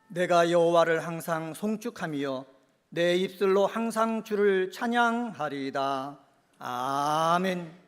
내가 여호와를 항상 송축하며 내 입술로 항상 주를 찬양하리이다. 아멘.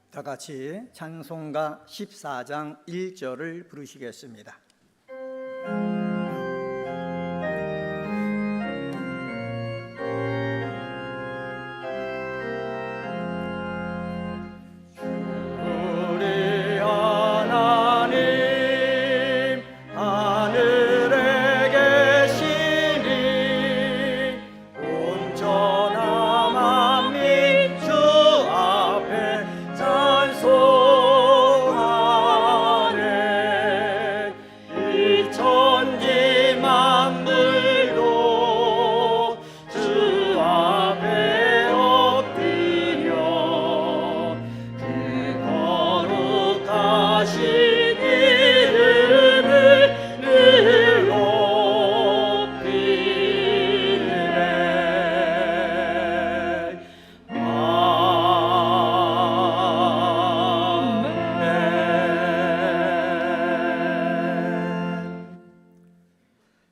다 같이 찬송가 14장 1절을 부르시겠습니다. 우리 하나님 하늘에 계시니 온전한 만민 주 앞에 찬송하네. 이 천지 만물도 주 앞에 엎드려 그 거룩하신 이름을 늘 높이네.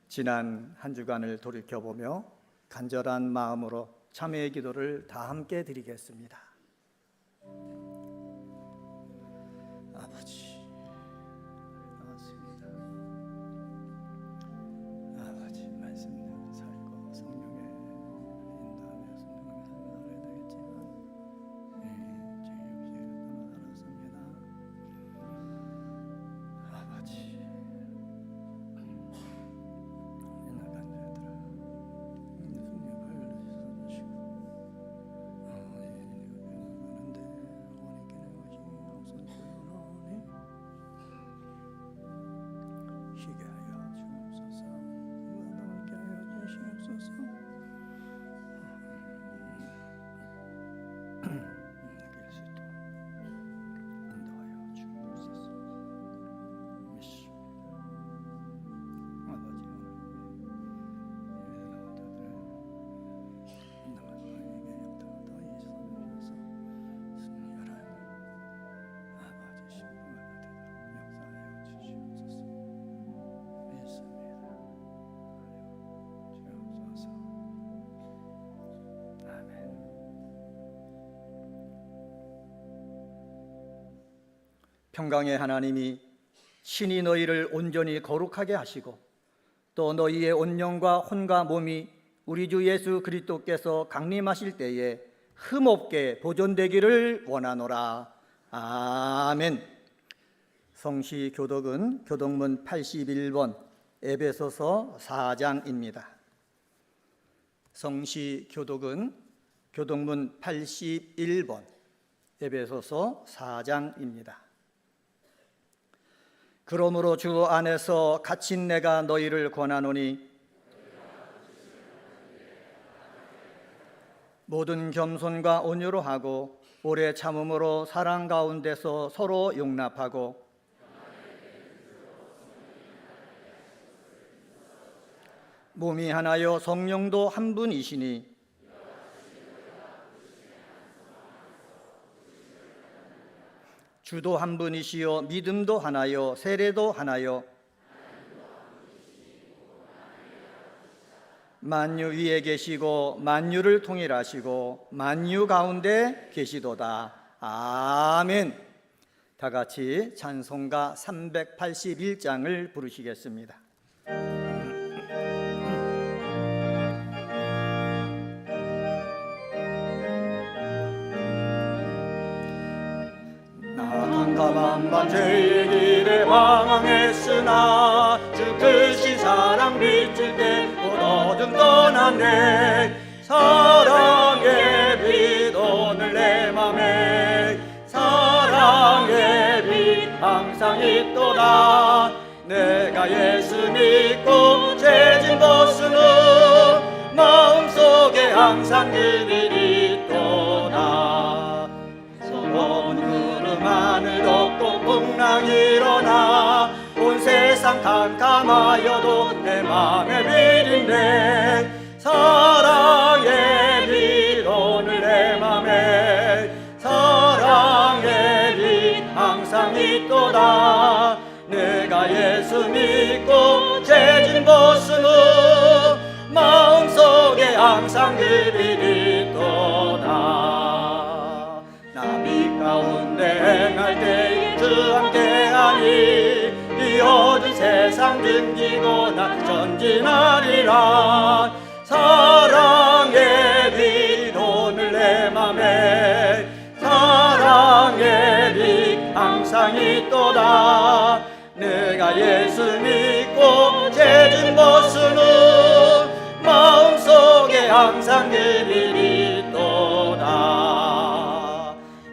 지난 한 주간을 돌이켜보며 간절한 마음으로 참회의 기도를 다 함께 드리겠습니다. 아버지, 나왔습니다. 아버지, 말씀대로 살고 성령의 인도하며 성령의 삶을 살아야 되겠지만 죄 없이 살았습니다. 아버지, 평강의 하나님이 친히 너희를 온전히 거룩하게 하시고 또 너희의 온영과 혼과 몸이 우리 주 예수 그리스도께서 강림하실 때에 흠없게 보존되기를 원하노라. 아멘. 성시 교독은 교독문 81번 에베소서 4장입니다. 성시 교독은 교독문 81번 에베소서 4장입니다. 그러므로 주 안에서 갇힌 내가 너희를 권하노니 모든 겸손과 온유로 하고 오래 참음으로 사랑 가운데서 서로 용납하고 몸이 하나요 성령도 한 분이시니 주도 한 분이시요 믿음도 하나요 세례도 하나요 만유 위에 계시고 만유를 통일하시고 만유 가운데 계시도다. 아멘. 다 같이 찬송가 381장을 부르시겠습니다. 깜깜한 밤 죄의 길에 방황했으나 주 크신 사랑 비칠 때 곧 어둠 떠났네. 사랑의 빛 있도다. 내가 예수 믿고 죄진 벗은 후 마음속에 항상 그들이 있도다. 서러운 구름 하늘 덮고 풍랑이 일어나 온 세상 캄캄하여도 내 맘에 비린내 사랑의 빛 오늘 내 맘에 사랑의 빛 항상 있도다. 내가 예수 믿고 죄진 벗은 후 마음속에 항상 그 빛이 있도다. 나 빛 가운데 행할 때에 주 함께하니 이 어두운 세상 등지고 나 전진하리라. 사랑의 빛 오늘 내 맘에 사랑의 빛 항상 있도다. 내가 예수 믿고 죄진 벗은 후 마음속에 항상 그 빛이 있도다.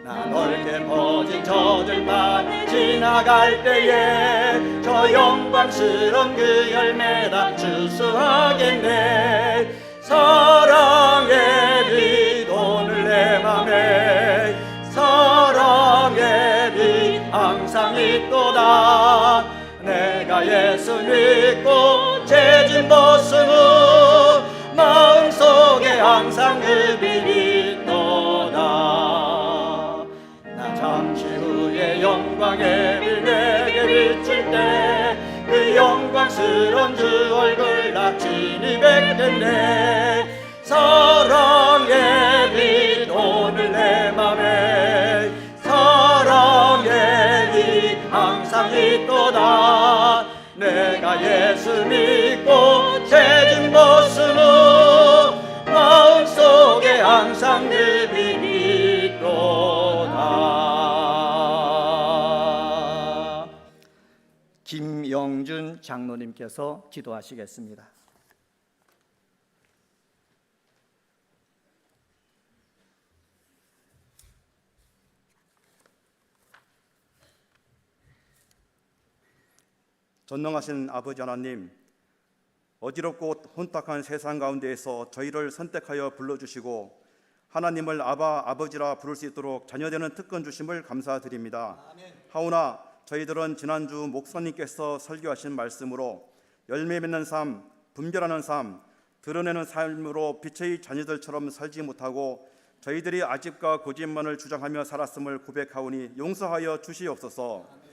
나 넓게 퍼진 저들만 지나갈 때에 저 영광스러운 그 열매다 추수하겠네. 사랑의 빛 오늘 내 맘에 사랑의 빛 항상 있도다. 내가 예수 믿고 죄진 벗은 후 마음속에 항상 그 빛이 있도다. 나 잠시 후에 영광의 빛 내게 비칠 때 그 영광스러운 주 얼굴 나 친히 뵙겠네. 사랑의 빛 오늘 내 맘에 사랑의 빛 항상 있도다. 내가 예수 믿고 죄진 벗은 후 마음속에 항상 그 빛이 있도다. 김영준 장로님께서 기도하시겠습니다. 전능하신 아버지 하나님, 어지럽고 혼탁한 세상 가운데에서 저희를 선택하여 불러주시고 하나님을 아버지라 부를 수 있도록 자녀되는 특권 주심을 감사드립니다. 아멘. 하오나 저희들은 지난주 목사님께서 설교하신 말씀으로 열매 맺는 삶, 분별하는 삶, 드러내는 삶으로 빛의 자녀들처럼 살지 못하고 저희들이 아집과 고집만을 주장하며 살았음을 고백하오니 용서하여 주시옵소서. 아멘.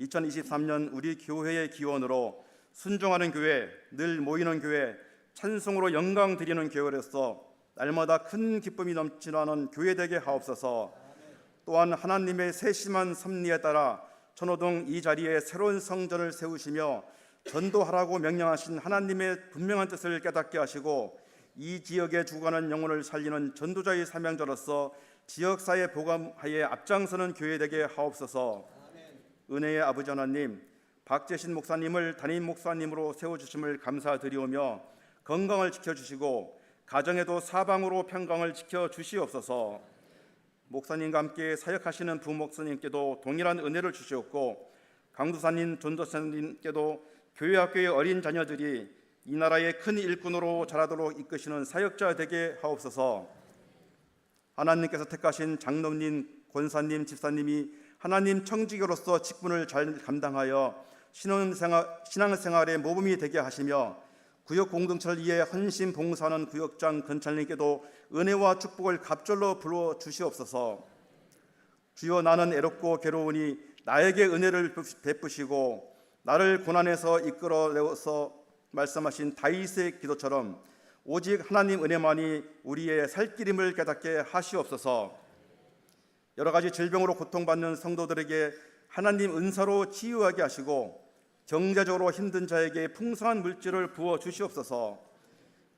2023년 우리 교회의 기원으로 순종하는 교회, 늘 모이는 교회, 찬송으로 영광 드리는 교회로서 날마다 큰 기쁨이 넘치는 교회 되게 하옵소서. 또한 하나님의 세심한 섭리에 따라 천호동 이 자리에 새로운 성전을 세우시며 전도하라고 명령하신 하나님의 분명한 뜻을 깨닫게 하시고 이 지역에 죽어가는 영혼을 살리는 전도자의 사명자로서 지역사회 복음화에 앞장서는 교회 되게 하옵소서. 은혜의 아버지 하나님, 박재신 목사님을 담임 목사님으로 세워주심을 감사드리오며 건강을 지켜주시고 가정에도 사방으로 평강을 지켜주시옵소서. 목사님과 함께 사역하시는 부목사님께도 동일한 은혜를 주시옵고 강도사님, 전도사님께도 교회학교의 어린 자녀들이 이 나라의 큰 일꾼으로 자라도록 이끄시는 사역자 되게 하옵소서. 하나님께서 택하신 장로님, 권사님, 집사님이 하나님 청지교로서 직분을 잘 감당하여 신앙생활의 모범이 되게 하시며 구역 공동체를 위해 헌신 봉사하는 구역장 건찰님께도 은혜와 축복을 갑절로 불러 주시옵소서. 주여, 나는 애롭고 괴로우니 나에게 은혜를 베푸시고 나를 고난에서 이끌어내어서 말씀하신 다윗의 기도처럼 오직 하나님 은혜만이 우리의 살 길임을 깨닫게 하시옵소서. 여러 가지 질병으로 고통받는 성도들에게 하나님 은사로 치유하게 하시고 경제적으로 힘든 자에게 풍성한 물질을 부어 주시옵소서.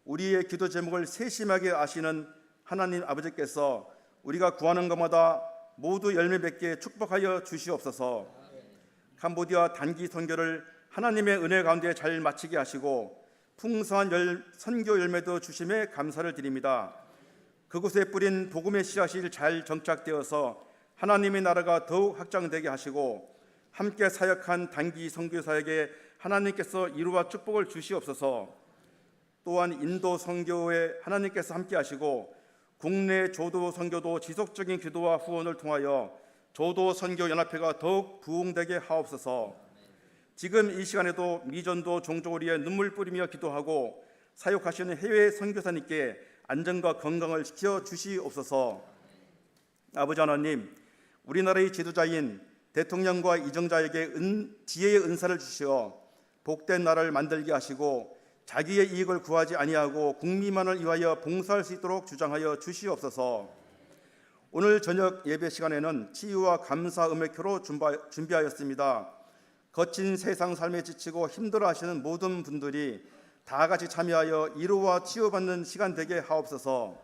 우리의 기도 제목을 세심하게 아시는 하나님 아버지께서 우리가 구하는 것마다 모두 열매 맺게 축복하여 주시옵소서. 캄보디아 단기 선교를 하나님의 은혜 가운데 잘 마치게 하시고 풍성한 선교 열매도 주심에 감사를 드립니다. 그곳에 뿌린 복음의 씨앗이 잘 정착되어서 하나님의 나라가 더욱 확장되게 하시고 함께 사역한 단기 선교사에게 하나님께서 이루와 축복을 주시옵소서. 또한 인도 선교에 하나님께서 함께 하시고 국내 조도 선교도 지속적인 기도와 후원을 통하여 조도 선교 연합회가 더욱 부흥되게 하옵소서. 지금 이 시간에도 미전도 종족을 위해 눈물 뿌리며 기도하고 사역하시는 해외 선교사님께 안전과 건강을 지켜 주시옵소서. 아버지 하나님, 우리나라의 지도자인 대통령과 이정자에게 지혜의 은사를 주시어 복된 나라를 만들게 하시고 자기의 이익을 구하지 아니하고 국민만을 위하여 봉사할 수 있도록 주장하여 주시옵소서. 오늘 저녁 예배 시간에는 치유와 감사 음악회로 준비하였습니다. 거친 세상 삶에 지치고 힘들어하시는 모든 분들이 다 같이 참여하여 위로와 치유받는 시간 되게 하옵소서.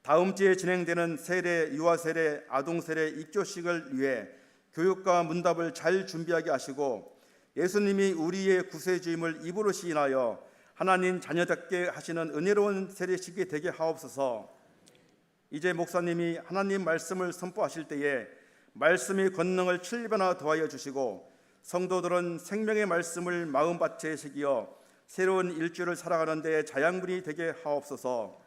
다음 주에 진행되는 세례, 유아 세례, 아동 세례 입교식을 위해 교육과 문답을 잘 준비하게 하시고 예수님이 우리의 구세주임을 입으로 시인하여 하나님 자녀답게 하시는 은혜로운 세례식이 되게 하옵소서. 이제 목사님이 하나님 말씀을 선포하실 때에 말씀의 권능을 7배나 더하여 주시고 성도들은 생명의 말씀을 마음밭에 새기어 새로운 일주일을 살아가는 데 자양분이 되게 하옵소서.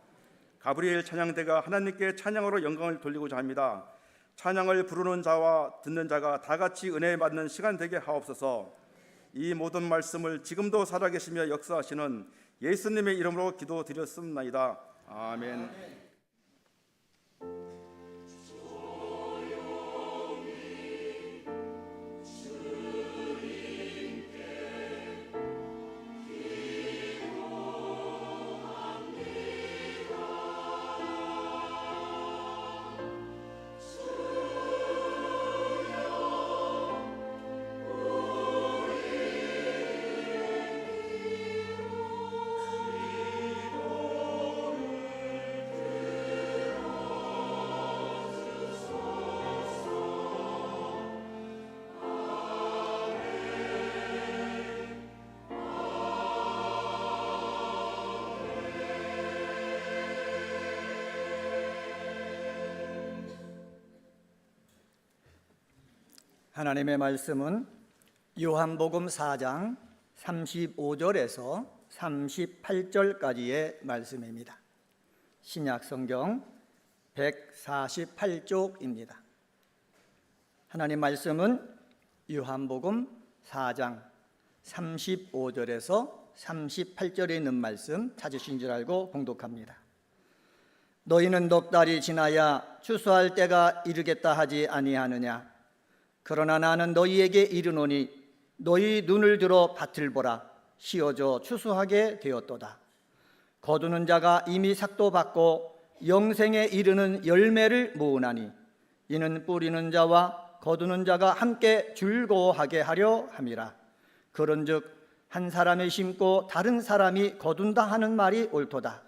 가브리엘 찬양대가 하나님께 찬양으로 영광을 돌리고자 합니다. 찬양을 부르는 자와 듣는 자가 다 같이 은혜 받는 시간 되게 하옵소서. 이 모든 말씀을 지금도 살아계시며 역사하시는 예수님의 이름으로 기도드렸습니다. 아멘. 하나님의 말씀은 요한복음 4장 35절에서 38절까지의 말씀입니다. 신약성경 148쪽입니다. 하나님 말씀은 요한복음 4장 35절에서 38절에 있는 말씀 찾으신 줄 알고 봉독합니다. 너희는 넉 달이 지나야 추수할 때가 이르겠다 하지 아니하느냐? 그러나 나는 너희에게 이르노니 너희 눈을 들어 밭을 보라. 씌어져 추수하게 되었도다. 거두는 자가 이미 삭도 받고 영생에 이르는 열매를 모으나니 이는 뿌리는 자와 거두는 자가 함께 즐거워하게 하려 함이라. 그런즉 한 사람이 심고 다른 사람이 거둔다 하는 말이 옳도다.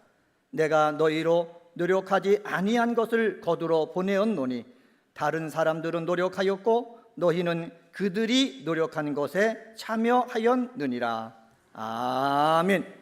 내가 너희로 노력하지 아니한 것을 거두러 보내었노니 다른 사람들은 노력하였고 너희는 그들이 노력한 것에 참여하였느니라. 아멘.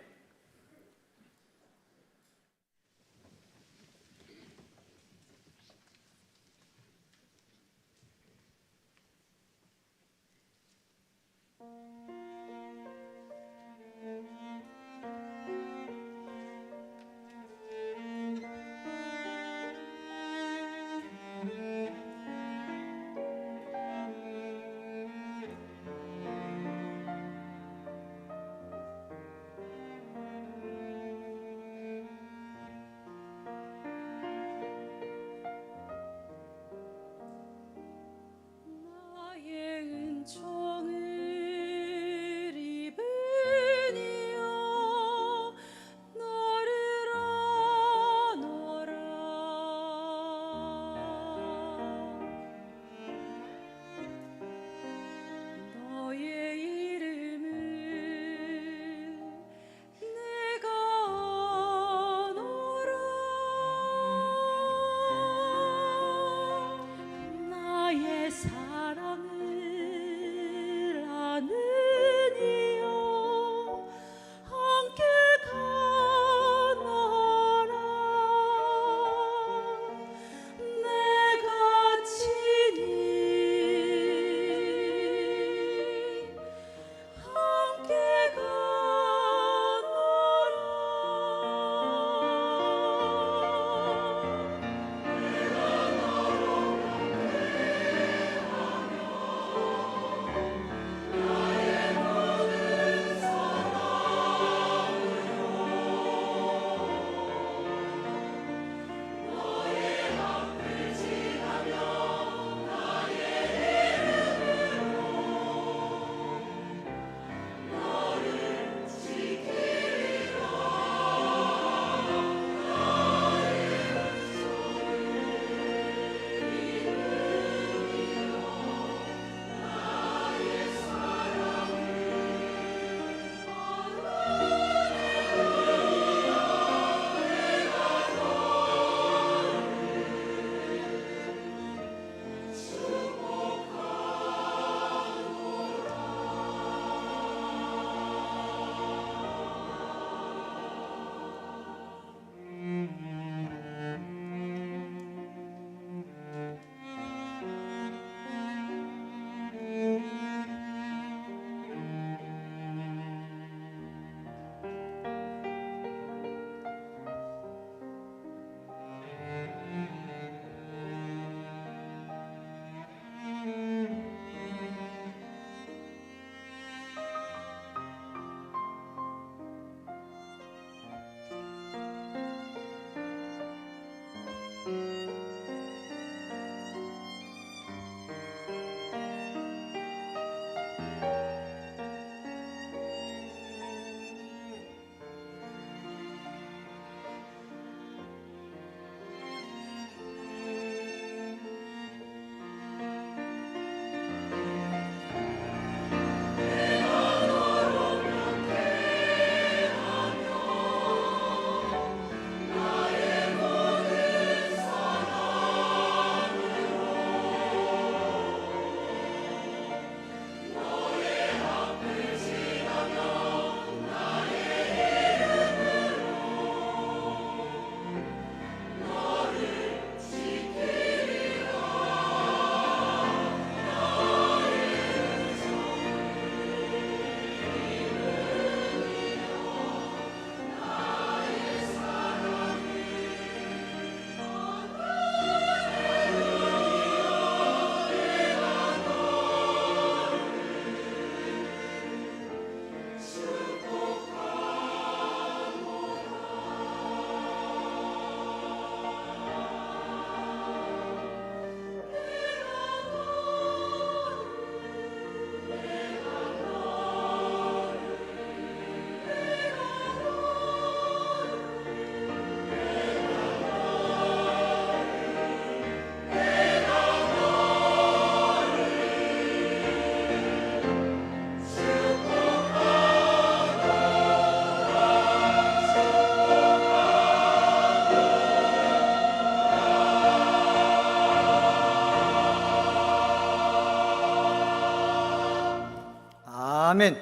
아멘.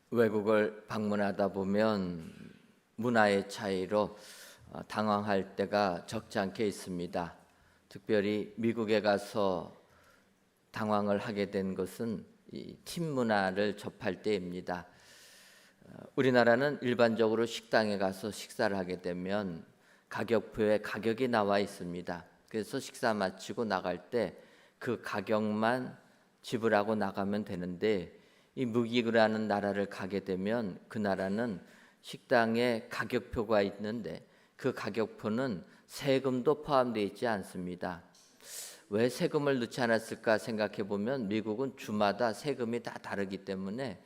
외국을 방문하다 보면 문화의 차이로 당황할 때가 적지 않게 있습니다. 특별히 미국에 가서 당황을 하게 된 것은 이 팁 문화를 접할 때입니다. 우리나라는 일반적으로 식당에 가서 식사를 하게 되면 가격표에 가격이 나와 있습니다. 그래서 식사 마치고 나갈 때 그 가격만 지불하고 나가면 되는데, 이 미국이라는 나라를 가게 되면 그 나라는 식당에 가격표가 있는데 그 가격표는 세금도 포함되어 있지 않습니다. 왜 세금을 넣지 않았을까 생각해 보면 미국은 주마다 세금이 다 다르기 때문에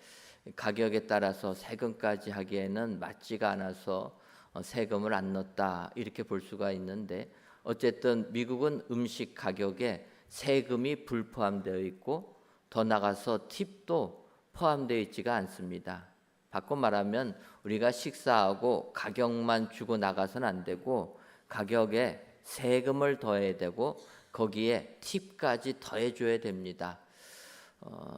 가격에 따라서 세금까지 하기에는 맞지가 않아서 세금을 안 넣었다, 이렇게 볼 수가 있는데, 어쨌든 미국은 음식 가격에 세금이 불포함되어 있고 더 나가서 팁도 포함되어 있지가 않습니다. 바꿔 말하면 우리가 식사하고 가격만 주고 나가서는 안 되고 가격에 세금을 더해야 되고 거기에 팁까지 더해줘야 됩니다.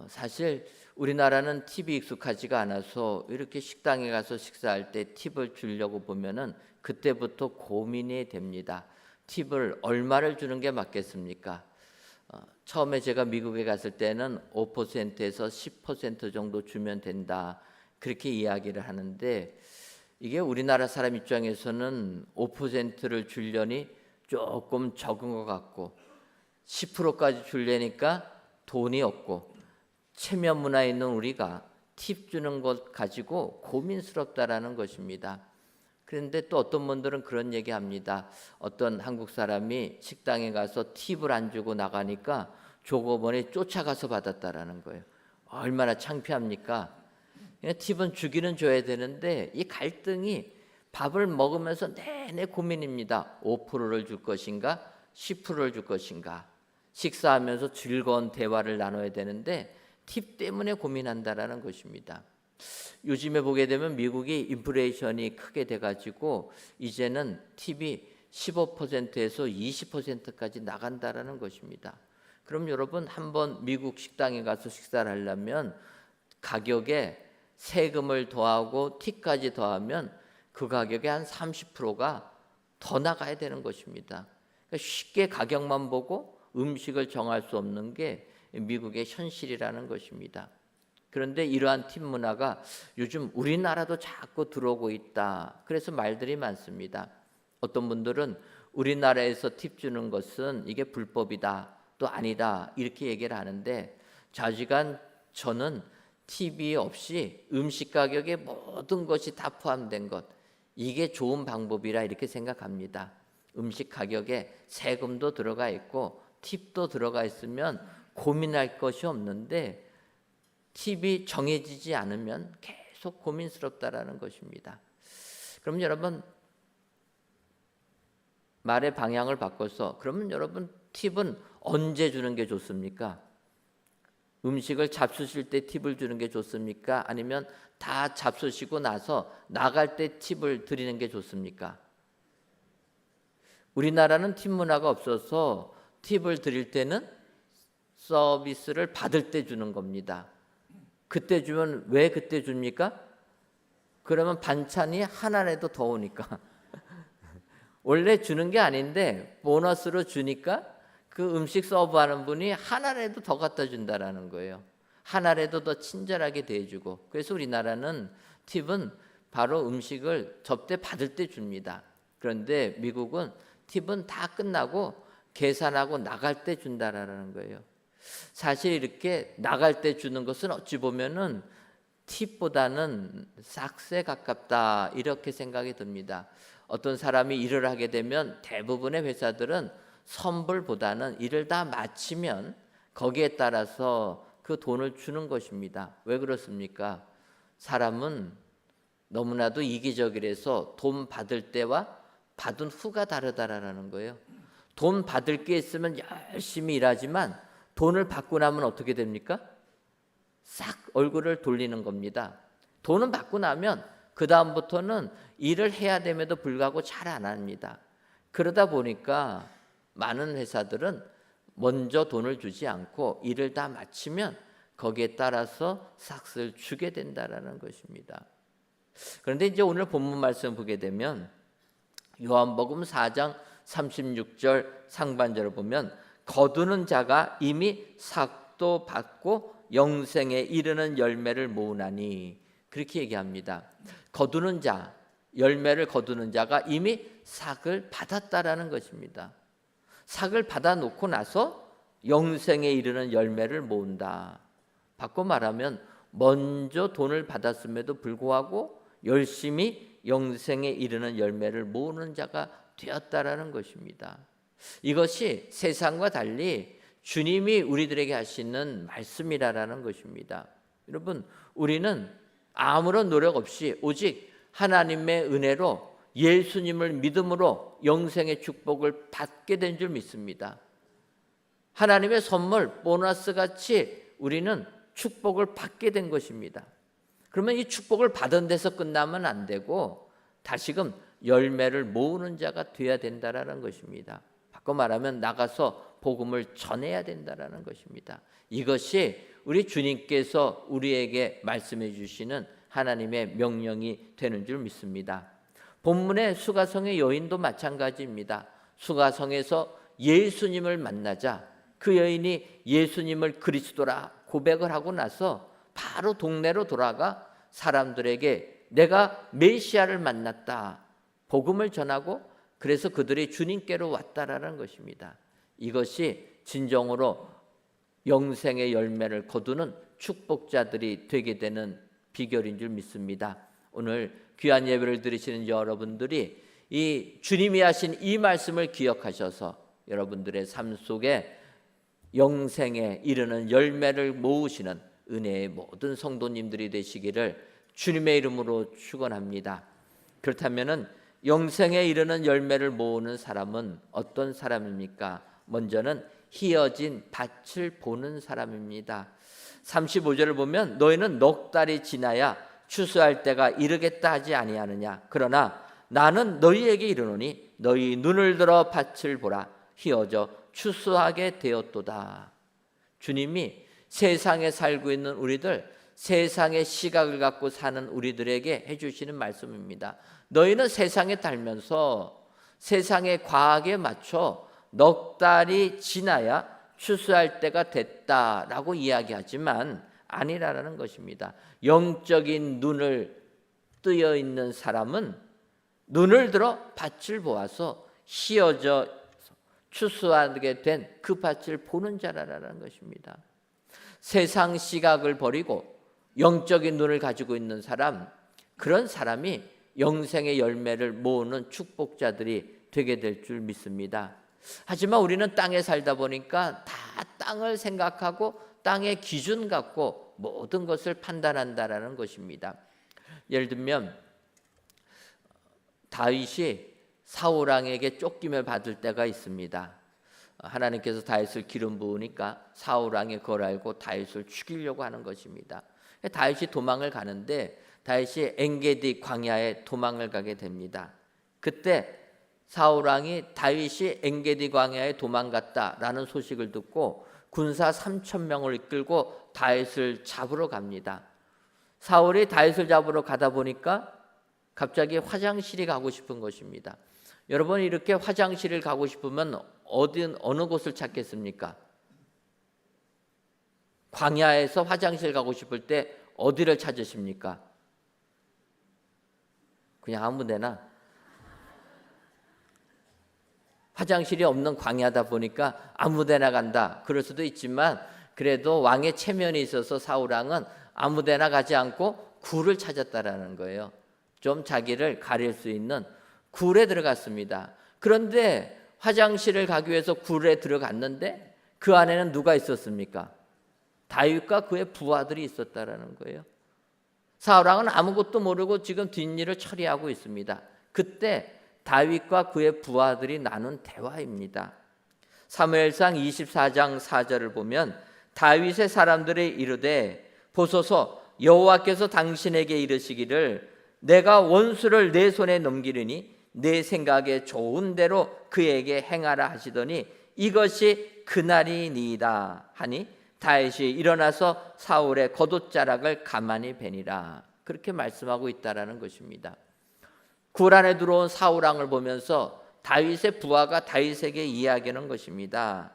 사실 우리나라는 팁이 익숙하지가 않아서 이렇게 식당에 가서 식사할 때 팁을 주려고 보면은 그때부터 고민이 됩니다. 팁을 얼마를 주는 게 맞겠습니까? 처음에 제가 미국에 갔을 때는 5%에서 10% 정도 주면 된다, 그렇게 이야기를 하는데, 이게 우리나라 사람 입장에서는 5%를 주려니 조금 적은 것 같고 10%까지 주려니까 돈이 없고, 체면 문화에 있는 우리가 팁 주는 것 가지고 고민스럽다라는 것입니다. 그런데 또 어떤 분들은 그런 얘기합니다. 어떤 한국 사람이 식당에 가서 팁을 안 주고 나가니까 조급원에 쫓아가서 받았다라는 거예요. 얼마나 창피합니까? 팁은 주기는 줘야 되는데 이 갈등이 밥을 먹으면서 내내 고민입니다. 5%를 줄 것인가 10%를 줄 것인가. 식사하면서 즐거운 대화를 나눠야 되는데 팁 때문에 고민한다라는 것입니다. 요즘에 보게 되면 미국이 인플레이션이 크게 돼가지고 이제는 팁이 15%에서 20%까지 나간다라는 것입니다. 그럼 여러분, 한번 미국 식당에 가서 식사를 하려면 가격에 세금을 더하고 팁까지 더하면 그 가격의 한 30%가 더 나가야 되는 것입니다. 그러니까 쉽게 가격만 보고 음식을 정할 수 없는 게 미국의 현실이라는 것입니다. 그런데 이러한 팁 문화가 요즘 우리나라도 자꾸 들어오고 있다, 그래서 말들이 많습니다. 어떤 분들은 우리나라에서 팁 주는 것은 이게 불법이다, 또 아니다, 이렇게 얘기를 하는데, 좌지간 저는 팁이 없이 음식 가격에 모든 것이 다 포함된 것, 이게 좋은 방법이라 이렇게 생각합니다. 음식 가격에 세금도 들어가 있고 팁도 들어가 있으면 고민할 것이 없는데, 팁이 정해지지 않으면 계속 고민스럽다라는 것입니다. 그럼 여러분, 말의 방향을 바꿔서, 그러면 여러분 팁은 언제 주는 게 좋습니까? 음식을 잡수실 때 팁을 주는 게 좋습니까? 아니면 다 잡수시고 나서 나갈 때 팁을 드리는 게 좋습니까? 우리나라는 팁 문화가 없어서 팁을 드릴 때는 서비스를 받을 때 주는 겁니다. 그때 주면 왜 그때 줍니까? 그러면 반찬이 하나라도 더 오니까. 원래 주는 게 아닌데 보너스로 주니까 그 음식 서브하는 분이 하나라도 더 갖다 준다라는 거예요. 하나라도 더 친절하게 대해주고. 그래서 우리나라는 팁은 바로 음식을 접대 받을 때 줍니다. 그런데 미국은 팁은 다 끝나고 계산하고 나갈 때 준다라는 거예요. 사실 이렇게 나갈 때 주는 것은 어찌 보면은 팁보다는 싹스에 가깝다, 이렇게 생각이 듭니다. 어떤 사람이 일을 하게 되면 대부분의 회사들은 선불보다는 일을 다 마치면 거기에 따라서 그 돈을 주는 것입니다. 왜 그렇습니까? 사람은 너무나도 이기적이라서 돈 받을 때와 받은 후가 다르다라는 거예요. 돈 받을 게 있으면 열심히 일하지만 돈을 받고 나면 어떻게 됩니까? 싹 얼굴을 돌리는 겁니다. 돈은 받고 나면 그 다음부터는 일을 해야 됨에도 불구하고 잘 안 합니다. 그러다 보니까 많은 회사들은 먼저 돈을 주지 않고 일을 다 마치면 거기에 따라서 삭스를 주게 된다라는 것입니다. 그런데 이제 오늘 본문 말씀 보게 되면 요한복음 4장 36절 상반절을 보면 거두는 자가 이미 삭도 받고 영생에 이르는 열매를 모으나니 그렇게 얘기합니다. 거두는 자, 열매를 거두는 자가 이미 삭을 받았다라는 것입니다. 삭을 받아놓고 나서 영생에 이르는 열매를 모은다. 바꿔 말하면 먼저 돈을 받았음에도 불구하고 열심히 영생에 이르는 열매를 모으는 자가 되었다라는 것입니다. 이것이 세상과 달리 주님이 우리들에게 하시는 말씀이라는 것입니다. 여러분, 우리는 아무런 노력 없이 오직 하나님의 은혜로 예수님을 믿음으로 영생의 축복을 받게 된 줄 믿습니다. 하나님의 선물, 보너스 같이 우리는 축복을 받게 된 것입니다. 그러면 이 축복을 받은 데서 끝나면 안 되고 다시금 열매를 모으는 자가 되어야 된다라는 것입니다. 바꿔 말하면 나가서 복음을 전해야 된다라는 것입니다. 이것이 우리 주님께서 우리에게 말씀해 주시는 하나님의 명령이 되는 줄 믿습니다. 본문의 수가성의 여인도 마찬가지입니다. 수가성에서 예수님을 만나자 그 여인이 예수님을 그리스도라 고백을 하고 나서 바로 동네로 돌아가 사람들에게 내가 메시아를 만났다 복음을 전하고 그래서 그들이 주님께로 왔다라는 것입니다. 이것이 진정으로 영생의 열매를 거두는 축복자들이 되게 되는 비결인 줄 믿습니다. 오늘 귀한 예배를 드리시는 여러분들이 이 주님이 하신 이 말씀을 기억하셔서 여러분들의 삶 속에 영생에 이르는 열매를 모으시는 은혜의 모든 성도님들이 되시기를 주님의 이름으로 축원합니다. 그렇다면은 영생에 이르는 열매를 모으는 사람은 어떤 사람입니까? 먼저는 희어진 밭을 보는 사람입니다. 35절을 보면 너희는 넉 달이 지나야 추수할 때가 이르겠다 하지 아니하느냐. 그러나 나는 너희에게 이르노니 너희 눈을 들어 밭을 보라. 희어져 추수하게 되었도다. 주님이 세상에 살고 있는 우리들, 세상의 시각을 갖고 사는 우리들에게 해주시는 말씀입니다. 너희는 세상에 살면서 세상의 과학에 맞춰 넉 달이 지나야 추수할 때가 됐다라고 이야기하지만 아니라는 것입니다. 영적인 눈을 뜨여 있는 사람은 눈을 들어 밭을 보아서 희어져 추수하게 된 그 밭을 보는 자라는 것입니다. 세상 시각을 버리고 영적인 눈을 가지고 있는 사람, 그런 사람이 영생의 열매를 모으는 축복자들이 되게 될 줄 믿습니다. 하지만 우리는 땅에 살다 보니까 다 땅을 생각하고 땅의 기준 갖고 모든 것을 판단한다라는 것입니다. 예를 들면 다윗이 사울 왕에게 쫓김을 받을 때가 있습니다. 하나님께서 다윗을 기름 부으니까 사울 왕이 그걸 알고 다윗을 죽이려고 하는 것입니다. 다윗이 도망을 가는데 다윗이 엔게디 광야에 도망을 가게 됩니다. 그때 사울 왕이 다윗이 엔게디 광야에 도망갔다라는 소식을 듣고 군사 3,000명을 이끌고 다윗을 잡으러 갑니다. 사울이 다윗을 잡으러 가다 보니까 갑자기 화장실이 가고 싶은 것입니다. 여러분, 이렇게 화장실을 가고 싶으면 어느 곳을 찾겠습니까? 광야에서 화장실 가고 싶을 때 어디를 찾으십니까? 그냥 아무 데나. 화장실이 없는 광야다 보니까 아무 데나 간다. 그럴 수도 있지만 그래도 왕의 체면이 있어서 사울 왕은 아무 데나 가지 않고 굴을 찾았다라는 거예요. 좀 자기를 가릴 수 있는 굴에 들어갔습니다. 그런데 화장실을 가기 위해서 굴에 들어갔는데 그 안에는 누가 있었습니까? 다윗과 그의 부하들이 있었다라는 거예요. 사울 왕은 아무것도 모르고 지금 뒷일을 처리하고 있습니다. 그때 다윗과 그의 부하들이 나눈 대화입니다. 사무엘상 24장 4절을 보면 다윗의 사람들이 이르되 보소서 여호와께서 당신에게 이르시기를 내가 원수를 내 손에 넘기리니 내 생각에 좋은 대로 그에게 행하라 하시더니 이것이 그날이니이다 하니 다윗이 일어나서 사울의 겉옷자락을 가만히 베니라. 그렇게 말씀하고 있다라는 것입니다. 굴 안에 들어온 사울 왕을 보면서 다윗의 부하가 다윗에게 이야기하는 것입니다.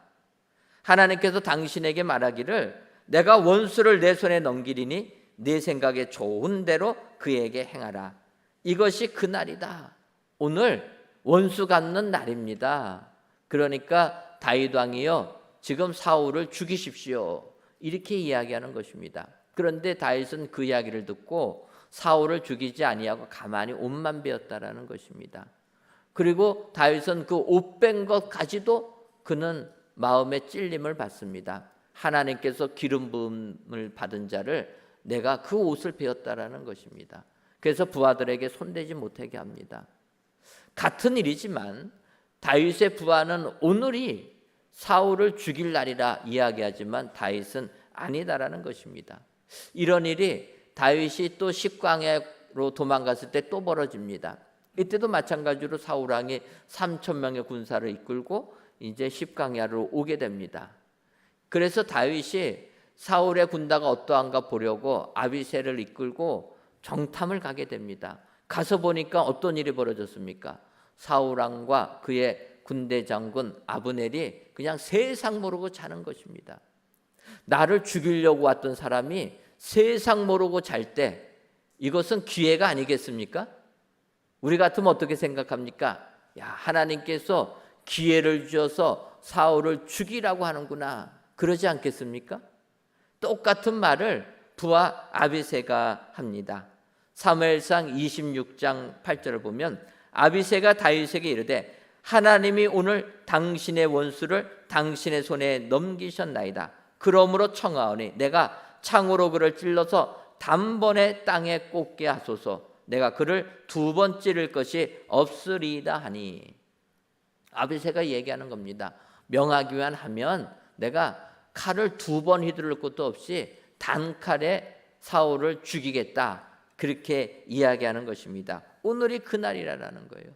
하나님께서 당신에게 말하기를 내가 원수를 내 손에 넘기리니 내 생각에 좋은 대로 그에게 행하라. 이것이 그날이다. 오늘 원수 갚는 날입니다. 그러니까 다윗 왕이요, 지금 사울을 죽이십시오. 이렇게 이야기하는 것입니다. 그런데 다윗은 그 이야기를 듣고 사울을 죽이지 아니하고 가만히 옷만 베었다라는 것입니다. 그리고 다윗은 그 옷 뺀 것까지도 그는 마음의 찔림을 받습니다. 하나님께서 기름 부음을 받은 자를 내가 그 옷을 베었다라는 것입니다. 그래서 부하들에게 손대지 못하게 합니다. 같은 일이지만 다윗의 부하는 오늘이 사울을 죽일 날이라 이야기하지만 다윗은 아니다라는 것입니다. 이런 일이 다윗이 또 십광야로 도망갔을 때 또 벌어집니다. 이때도 마찬가지로 사울 왕이 3,000명의 군사를 이끌고 이제 십광야로 오게 됩니다. 그래서 다윗이 사울의 군대가 어떠한가 보려고 아비새를 이끌고 정탐을 가게 됩니다. 가서 보니까 어떤 일이 벌어졌습니까? 사울 왕과 그의 군대 장군 아브넬이 그냥 세상 모르고 자는 것입니다. 나를 죽이려고 왔던 사람이 세상 모르고 잘 때 이것은 기회가 아니겠습니까? 우리 같으면 어떻게 생각합니까? 야, 하나님께서 기회를 주셔서 사울을 죽이라고 하는구나. 그러지 않겠습니까? 똑같은 말을 부하 아비새가 합니다. 사무엘상 26장 8절을 보면 아비새가 다윗에게 이르되 하나님이 오늘 당신의 원수를 당신의 손에 넘기셨나이다. 그러므로 청하오니 내가 창으로 그를 찔러서 단번에 땅에 꽂게 하소서. 내가 그를 2번 찌를 것이 없으리이다 하니. 아비새가 얘기하는 겁니다. 명하기만 하면 내가 칼을 2번 휘두를 것도 없이 단칼에 사울을 죽이겠다. 그렇게 이야기하는 것입니다. 오늘이 그날이라는 거예요.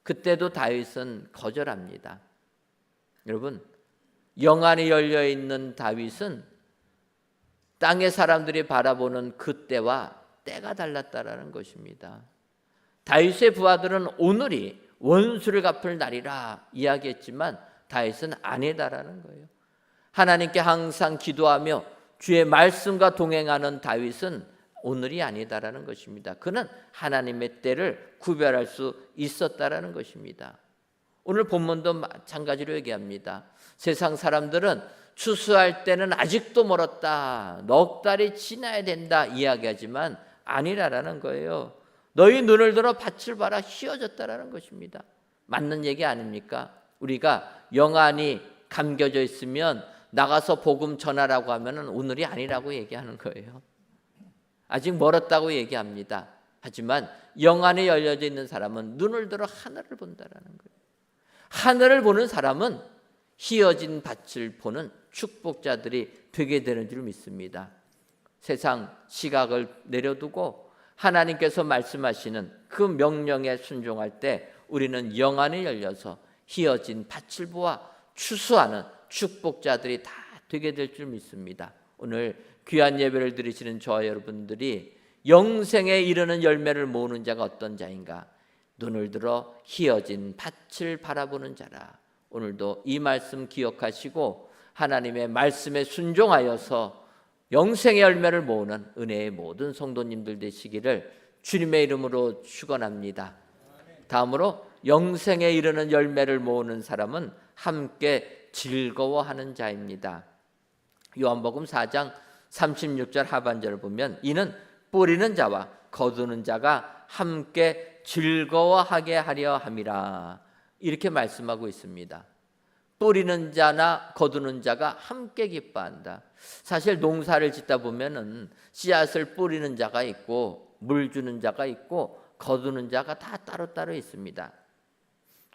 그때도 다윗은 거절합니다. 여러분, 영안이 열려있는 다윗은 땅의 사람들이 바라보는 그때와 때가 달랐다라는 것입니다. 다윗의 부하들은 오늘이 원수를 갚을 날이라 이야기했지만 다윗은 아니다라는 거예요. 하나님께 항상 기도하며 주의 말씀과 동행하는 다윗은 오늘이 아니다라는 것입니다. 그는 하나님의 때를 구별할 수 있었다라는 것입니다. 오늘 본문도 마찬가지로 얘기합니다. 세상 사람들은 추수할 때는 아직도 멀었다, 넉 달이 지나야 된다 이야기하지만 아니라라는 거예요. 너희 눈을 들어 밭을 봐라, 휘어졌다라는 것입니다. 맞는 얘기 아닙니까? 우리가 영안이 감겨져 있으면 나가서 복음 전하라고 하면 오늘이 아니라고 얘기하는 거예요. 아직 멀었다고 얘기합니다. 하지만 영안이 열려져 있는 사람은 눈을 들어 하늘을 본다라는 거예요. 하늘을 보는 사람은 휘어진 밭을 보는 축복자들이 되게 되는 줄 믿습니다. 세상 시각을 내려두고 하나님께서 말씀하시는 그 명령에 순종할 때 우리는 영안이 열려서 휘어진 밭을 보아 추수하는 축복자들이 다 되게 될 줄 믿습니다. 오늘 귀한 예배를 드리시는 저와 여러분들이 영생에 이르는 열매를 모으는 자가 어떤 자인가? 눈을 들어 휘어진 밭을 바라보는 자라. 오늘도 이 말씀 기억하시고 하나님의 말씀에 순종하여서 영생의 열매를 모으는 은혜의 모든 성도님들 되시기를 주님의 이름으로 축원합니다. 다음으로 영생에 이르는 열매를 모으는 사람은 함께 즐거워하는 자입니다. 요한복음 4장 36절 하반절을 보면 이는 뿌리는 자와 거두는 자가 함께 즐거워하게 하려 함이라. 이렇게 말씀하고 있습니다. 뿌리는 자나 거두는 자가 함께 기뻐한다. 사실 농사를 짓다 보면은 씨앗을 뿌리는 자가 있고 물 주는 자가 있고 거두는 자가 다 따로따로 있습니다.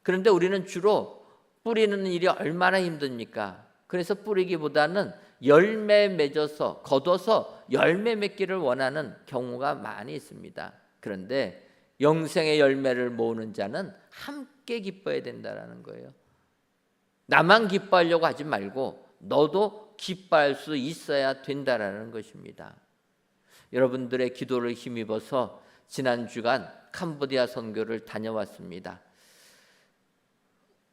그런데 우리는 주로 뿌리는 일이 얼마나 힘듭니까? 그래서 뿌리기보다는 열매 맺어서 거둬서 열매 맺기를 원하는 경우가 많이 있습니다. 그런데 영생의 열매를 모으는 자는 함께 기뻐해야 된다는 거예요. 나만 기뻐하려고 하지 말고 너도 기뻐할 수 있어야 된다는 것입니다. 여러분들의 기도를 힘입어서 지난 주간 캄보디아 선교를 다녀왔습니다.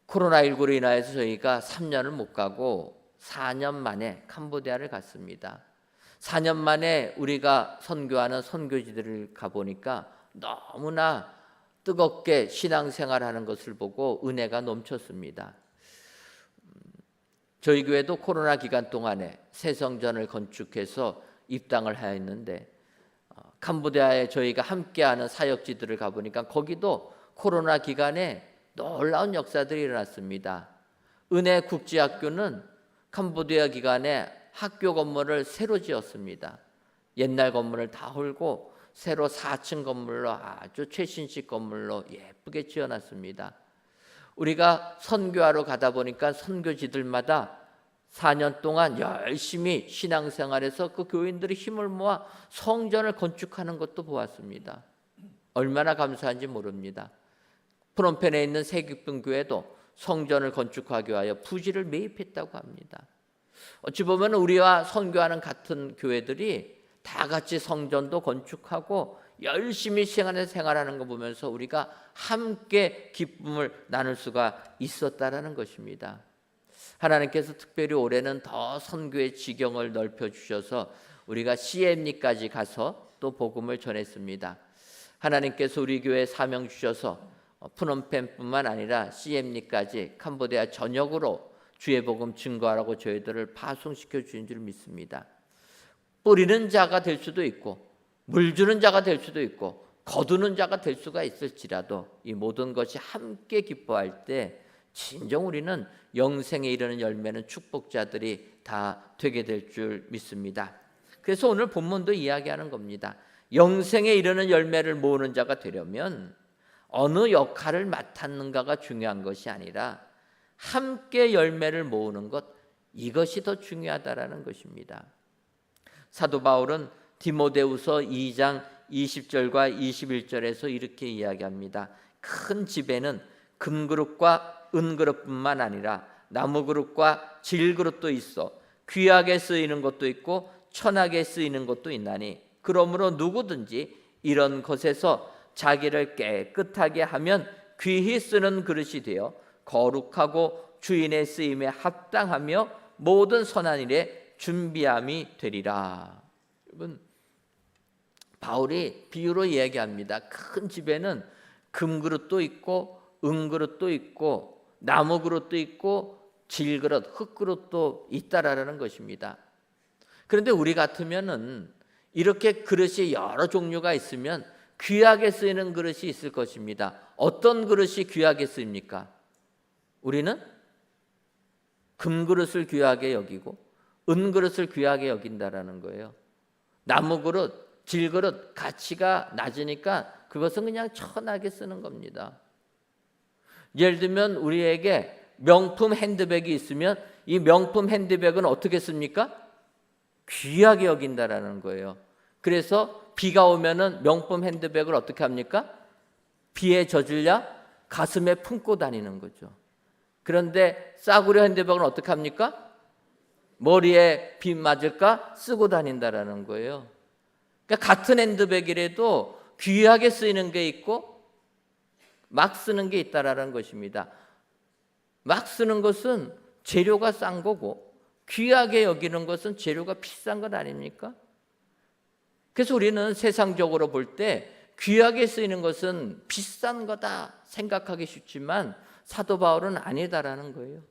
코로나19로 인하여서 저희가 3년을 못 가고 4년 만에 캄보디아를 갔습니다. 4년 만에 우리가 선교하는 선교지들을 가보니까 너무나 뜨겁게 신앙생활하는 것을 보고 은혜가 넘쳤습니다. 저희 교회도 코로나 기간 동안에 새 성전을 건축해서 입당을 하였는데 캄보디아에 저희가 함께하는 사역지들을 가보니까 거기도 코로나 기간에 놀라운 역사들이 일어났습니다. 은혜국제학교는 캄보디아 기간에 학교 건물을 새로 지었습니다. 옛날 건물을 다 헐고 새로 4층 건물로 아주 최신식 건물로 예쁘게 지어놨습니다. 우리가 선교하러 가다 보니까 선교지들마다 4년 동안 열심히 신앙생활해서 그 교인들이 힘을 모아 성전을 건축하는 것도 보았습니다. 얼마나 감사한지 모릅니다. 프놈펜에 있는 세기쁨교회도 성전을 건축하기 위하여 부지를 매입했다고 합니다. 어찌 보면 우리와 선교하는 같은 교회들이 다 같이 성전도 건축하고 열심히 생활하는 거 보면서 우리가 함께 기쁨을 나눌 수가 있었다라는 것입니다. 하나님께서 특별히 올해는 더 선교의 지경을 넓혀주셔서 우리가 시엠리까지 가서 또 복음을 전했습니다. 하나님께서 우리 교회에 사명 주셔서 프놈펜뿐만 아니라 시엠리까지 캄보디아 전역으로 주의 복음 증거하라고 저희들을 파송시켜 주신 줄 믿습니다. 뿌리는 자가 될 수도 있고 물 주는 자가 될 수도 있고 거두는 자가 될 수가 있을지라도 이 모든 것이 함께 기뻐할 때 진정 우리는 영생에 이르는 열매는 축복자들이 다 되게 될 줄 믿습니다. 그래서 오늘 본문도 이야기하는 겁니다. 영생에 이르는 열매를 모으는 자가 되려면 어느 역할을 맡았는가가 중요한 것이 아니라 함께 열매를 모으는 것, 이것이 더 중요하다라는 것입니다. 사도 바울은 디모데후서 2장 20절과 21절에서 이렇게 이야기합니다. 큰 집에는 금그릇과 은그릇뿐만 아니라 나무그릇과 질그릇도 있어 귀하게 쓰이는 것도 있고 천하게 쓰이는 것도 있나니 그러므로 누구든지 이런 것에서 자기를 깨끗하게 하면 귀히 쓰는 그릇이 되어 거룩하고 주인의 쓰임에 합당하며 모든 선한 일에 준비함이 되리라. 여러분, 바울이 비유로 이야기합니다. 큰 집에는 금그릇도 있고 은그릇도 있고 나무그릇도 있고 질그릇, 흙그릇도 있다라는 것입니다. 그런데 우리 같으면은 이렇게 그릇이 여러 종류가 있으면 귀하게 쓰이는 그릇이 있을 것입니다. 어떤 그릇이 귀하게 쓰입니까? 우리는 금그릇을 귀하게 여기고 은그릇을 귀하게 여긴다라는 거예요. 나무그릇, 질그릇 가치가 낮으니까 그것은 그냥 천하게 쓰는 겁니다. 예를 들면 우리에게 명품 핸드백이 있으면 이 명품 핸드백은 어떻게 씁니까? 귀하게 여긴다라는 거예요. 그래서 비가 오면은 명품 핸드백을 어떻게 합니까? 비에 젖으려 가슴에 품고 다니는 거죠. 그런데 싸구려 핸드백은 어떻게 합니까? 머리에 비 맞을까 쓰고 다닌다라는 거예요. 그러니까 같은 핸드백이라도 귀하게 쓰이는 게 있고 막 쓰는 게 있다라는 것입니다. 막 쓰는 것은 재료가 싼 거고 귀하게 여기는 것은 재료가 비싼 것 아닙니까? 그래서 우리는 세상적으로 볼 때 귀하게 쓰이는 것은 비싼 거다 생각하기 쉽지만 사도 바울은 아니다라는 거예요.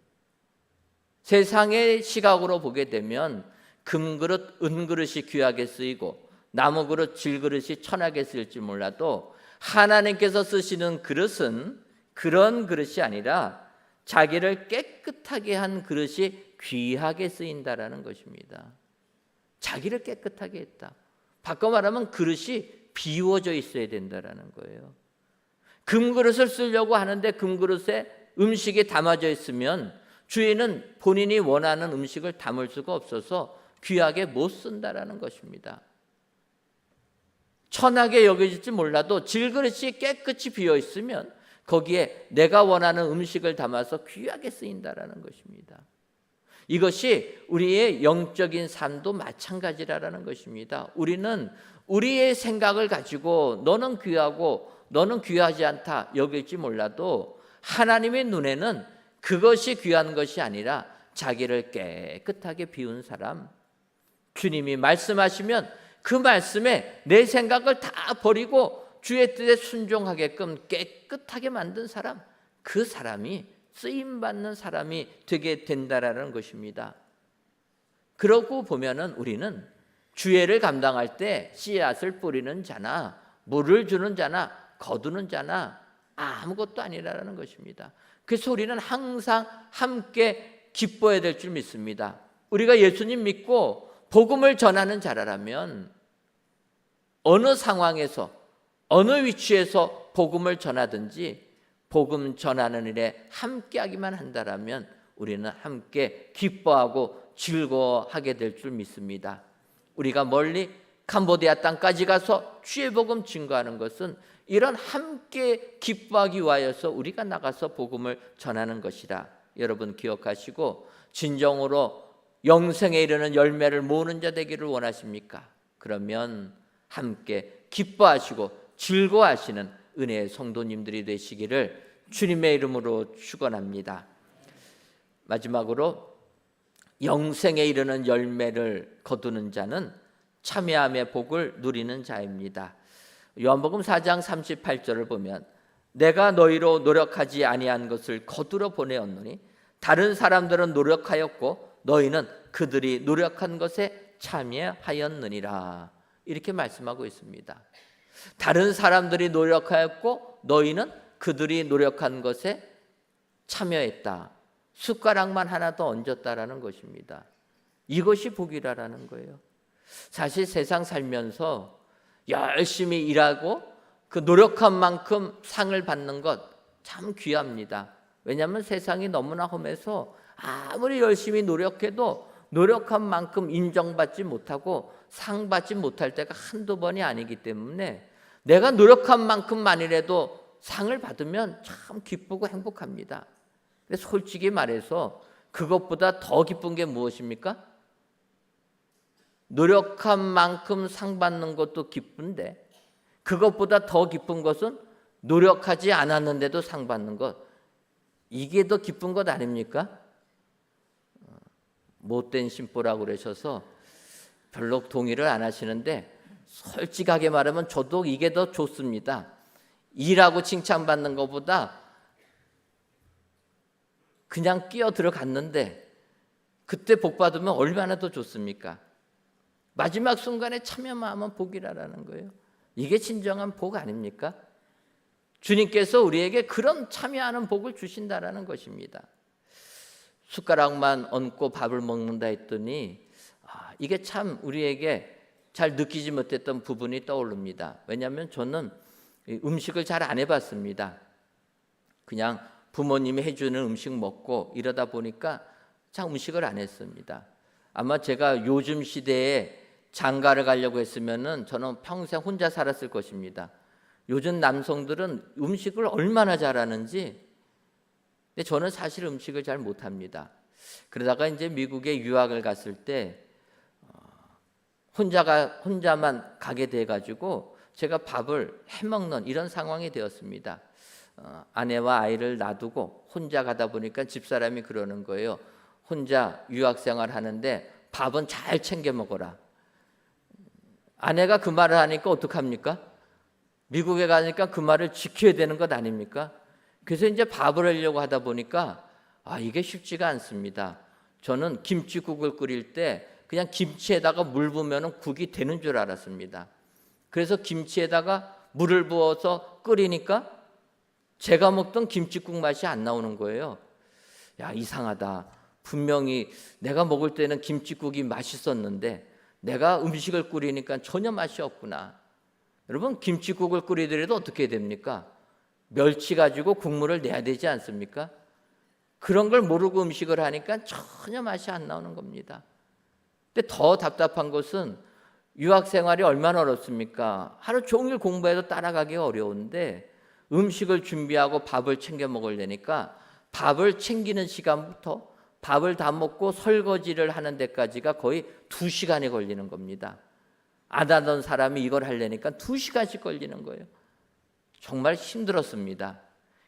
세상의 시각으로 보게 되면 금그릇, 은그릇이 귀하게 쓰이고 나무그릇, 질그릇이 천하게 쓰일지 몰라도 하나님께서 쓰시는 그릇은 그런 그릇이 아니라 자기를 깨끗하게 한 그릇이 귀하게 쓰인다라는 것입니다. 자기를 깨끗하게 했다. 바꿔 말하면 그릇이 비워져 있어야 된다라는 거예요. 금그릇을 쓰려고 하는데 금그릇에 음식이 담아져 있으면 주인은 본인이 원하는 음식을 담을 수가 없어서 귀하게 못 쓴다라는 것입니다. 천하게 여겨질지 몰라도 질그릇이 깨끗이 비어 있으면 거기에 내가 원하는 음식을 담아서 귀하게 쓰인다라는 것입니다. 이것이 우리의 영적인 삶도 마찬가지라는 것입니다. 우리는 우리의 생각을 가지고 너는 귀하고 너는 귀하지 않다 여길지 몰라도 하나님의 눈에는 그것이 귀한 것이 아니라 자기를 깨끗하게 비운 사람, 주님이 말씀하시면 그 말씀에 내 생각을 다 버리고 주의 뜻에 순종하게끔 깨끗하게 만든 사람, 그 사람이 쓰임받는 사람이 되게 된다라는 것입니다. 그러고 보면은 우리는 주애를 감당할 때 씨앗을 뿌리는 자나 물을 주는 자나 거두는 자나 아무것도 아니라는 것입니다. 그래서 우리는 항상 함께 기뻐해야 될 줄 믿습니다. 우리가 예수님 믿고 복음을 전하는 자라면 어느 상황에서 어느 위치에서 복음을 전하든지 복음 전하는 일에 함께하기만 한다면 우리는 함께 기뻐하고 즐거워하게 될 줄 믿습니다. 우리가 멀리 캄보디아 땅까지 가서 주의 복음 증거하는 것은 이런 함께 기뻐하기 위하여서 우리가 나가서 복음을 전하는 것이라 여러분 기억하시고 진정으로 영생에 이르는 열매를 모으는 자 되기를 원하십니까? 그러면 함께 기뻐하시고 즐거워하시는 은혜의 성도님들이 되시기를 주님의 이름으로 축원합니다. 마지막으로 영생에 이르는 열매를 거두는 자는 참여함의 복을 누리는 자입니다. 요한복음 4장 38절을 보면 내가 너희로 노력하지 아니한 것을 거두러 보내었노니 다른 사람들은 노력하였고 너희는 그들이 노력한 것에 참여하였느니라 이렇게 말씀하고 있습니다. 다른 사람들이 노력하였고 너희는 그들이 노력한 것에 참여했다. 숟가락만 하나 더 얹었다라는 것입니다. 이것이 복이라는 거예요. 사실 세상 살면서 열심히 일하고 그 노력한 만큼 상을 받는 것 참 귀합니다. 왜냐하면 세상이 너무나 험해서 아무리 열심히 노력해도 노력한 만큼 인정받지 못하고 상 받지 못할 때가 한두 번이 아니기 때문에 내가 노력한 만큼만이라도 상을 받으면 참 기쁘고 행복합니다. 근데 솔직히 말해서 그것보다 더 기쁜 게 무엇입니까? 노력한 만큼 상 받는 것도 기쁜데 그것보다 더 기쁜 것은 노력하지 않았는데도 상 받는 것, 이게 더 기쁜 것 아닙니까? 못된 심보라고 그러셔서 별로 동의를 안 하시는데 솔직하게 말하면 저도 이게 더 좋습니다. 일하고 칭찬받는 것보다 그냥 끼어 들어갔는데 그때 복 받으면 얼마나 더 좋습니까? 마지막 순간에 참여만 하면 복이라는 거예요. 이게 진정한 복 아닙니까? 주님께서 우리에게 그런 참여하는 복을 주신다라는 것입니다. 숟가락만 얹고 밥을 먹는다 했더니 이게 참 우리에게 잘 느끼지 못했던 부분이 떠오릅니다. 왜냐하면 저는 음식을 잘 안 해봤습니다. 그냥 부모님이 해주는 음식 먹고 이러다 보니까 참 음식을 안 했습니다. 아마 제가 요즘 시대에 장가를 가려고 했으면은 저는 평생 혼자 살았을 것입니다. 요즘 남성들은 음식을 얼마나 잘하는지, 근데 저는 사실 음식을 잘 못합니다. 그러다가 이제 미국에 유학을 갔을 때 혼자만 가게 돼가지고 제가 밥을 해먹는 이런 상황이 되었습니다. 아내와 아이를 놔두고 혼자 가다 보니까 집사람이 그러는 거예요. 혼자 유학생활 하는데 밥은 잘 챙겨 먹어라. 아내가 그 말을 하니까 어떡합니까? 미국에 가니까 그 말을 지켜야 되는 것 아닙니까? 그래서 이제 밥을 하려고 하다 보니까 이게 쉽지가 않습니다. 저는 김치국을 끓일 때 그냥 김치에다가 물 부으면 국이 되는 줄 알았습니다. 그래서 김치에다가 물을 부어서 끓이니까 제가 먹던 김치국 맛이 안 나오는 거예요. 야, 이상하다. 분명히 내가 먹을 때는 김치국이 맛있었는데 내가 음식을 끓이니까 전혀 맛이 없구나. 여러분, 김치국을 끓이더라도 어떻게 됩니까? 멸치 가지고 국물을 내야 되지 않습니까? 그런 걸 모르고 음식을 하니까 전혀 맛이 안 나오는 겁니다. 근데 더 답답한 것은 유학 생활이 얼마나 어렵습니까? 하루 종일 공부해도 따라가기가 어려운데 음식을 준비하고 밥을 챙겨 먹으려니까 밥을 챙기는 시간부터 밥을 다 먹고 설거지를 하는 데까지가 거의 2시간이 걸리는 겁니다. 안 하던 사람이 이걸 하려니까 2시간씩 걸리는 거예요. 정말 힘들었습니다.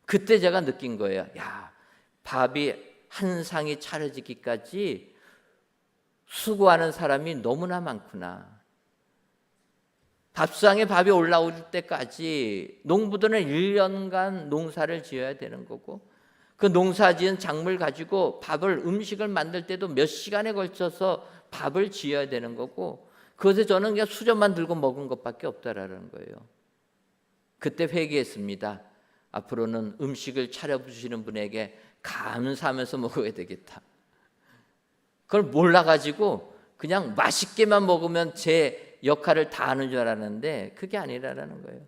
그때 제가 느낀 거예요. 야, 밥이 한 상이 차려지기까지 수고하는 사람이 너무나 많구나. 밥상에 밥이 올라올 때까지 농부들은 1년간 농사를 지어야 되는 거고, 그 농사지은 작물 가지고 음식을 만들 때도 몇 시간에 걸쳐서 밥을 지어야 되는 거고, 그것에 저는 그냥 수저만 들고 먹은 것밖에 없다라는 거예요. 그때 회개했습니다. 앞으로는 음식을 차려주시는 분에게 감사하면서 먹어야 되겠다. 그걸 몰라가지고 그냥 맛있게만 먹으면 제 역할을 다 하는 줄 알았는데 그게 아니라는 거예요.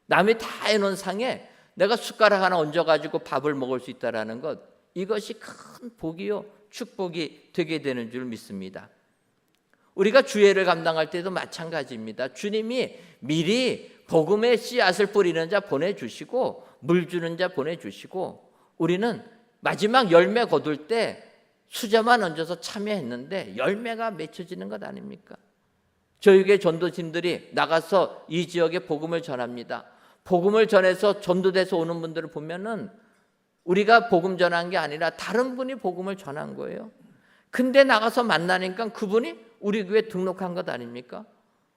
남이 다 해놓은 상에 내가 숟가락 하나 얹어가지고 밥을 먹을 수 있다는 것, 이것이 큰 복이요 축복이 되게 되는 줄 믿습니다. 우리가 주례를 감당할 때도 마찬가지입니다. 주님이 미리 복음의 씨앗을 뿌리는 자 보내주시고 물 주는 자 보내주시고, 우리는 마지막 열매 거둘 때 수저만 얹어서 참여했는데 열매가 맺혀지는 것 아닙니까? 저희교회 전도팀들이 나가서 이 지역에 복음을 전합니다. 복음을 전해서 전도돼서 오는 분들을 보면은 우리가 복음 전한 게 아니라 다른 분이 복음을 전한 거예요. 근데 나가서 만나니까 그분이 우리 교회 등록한 것 아닙니까?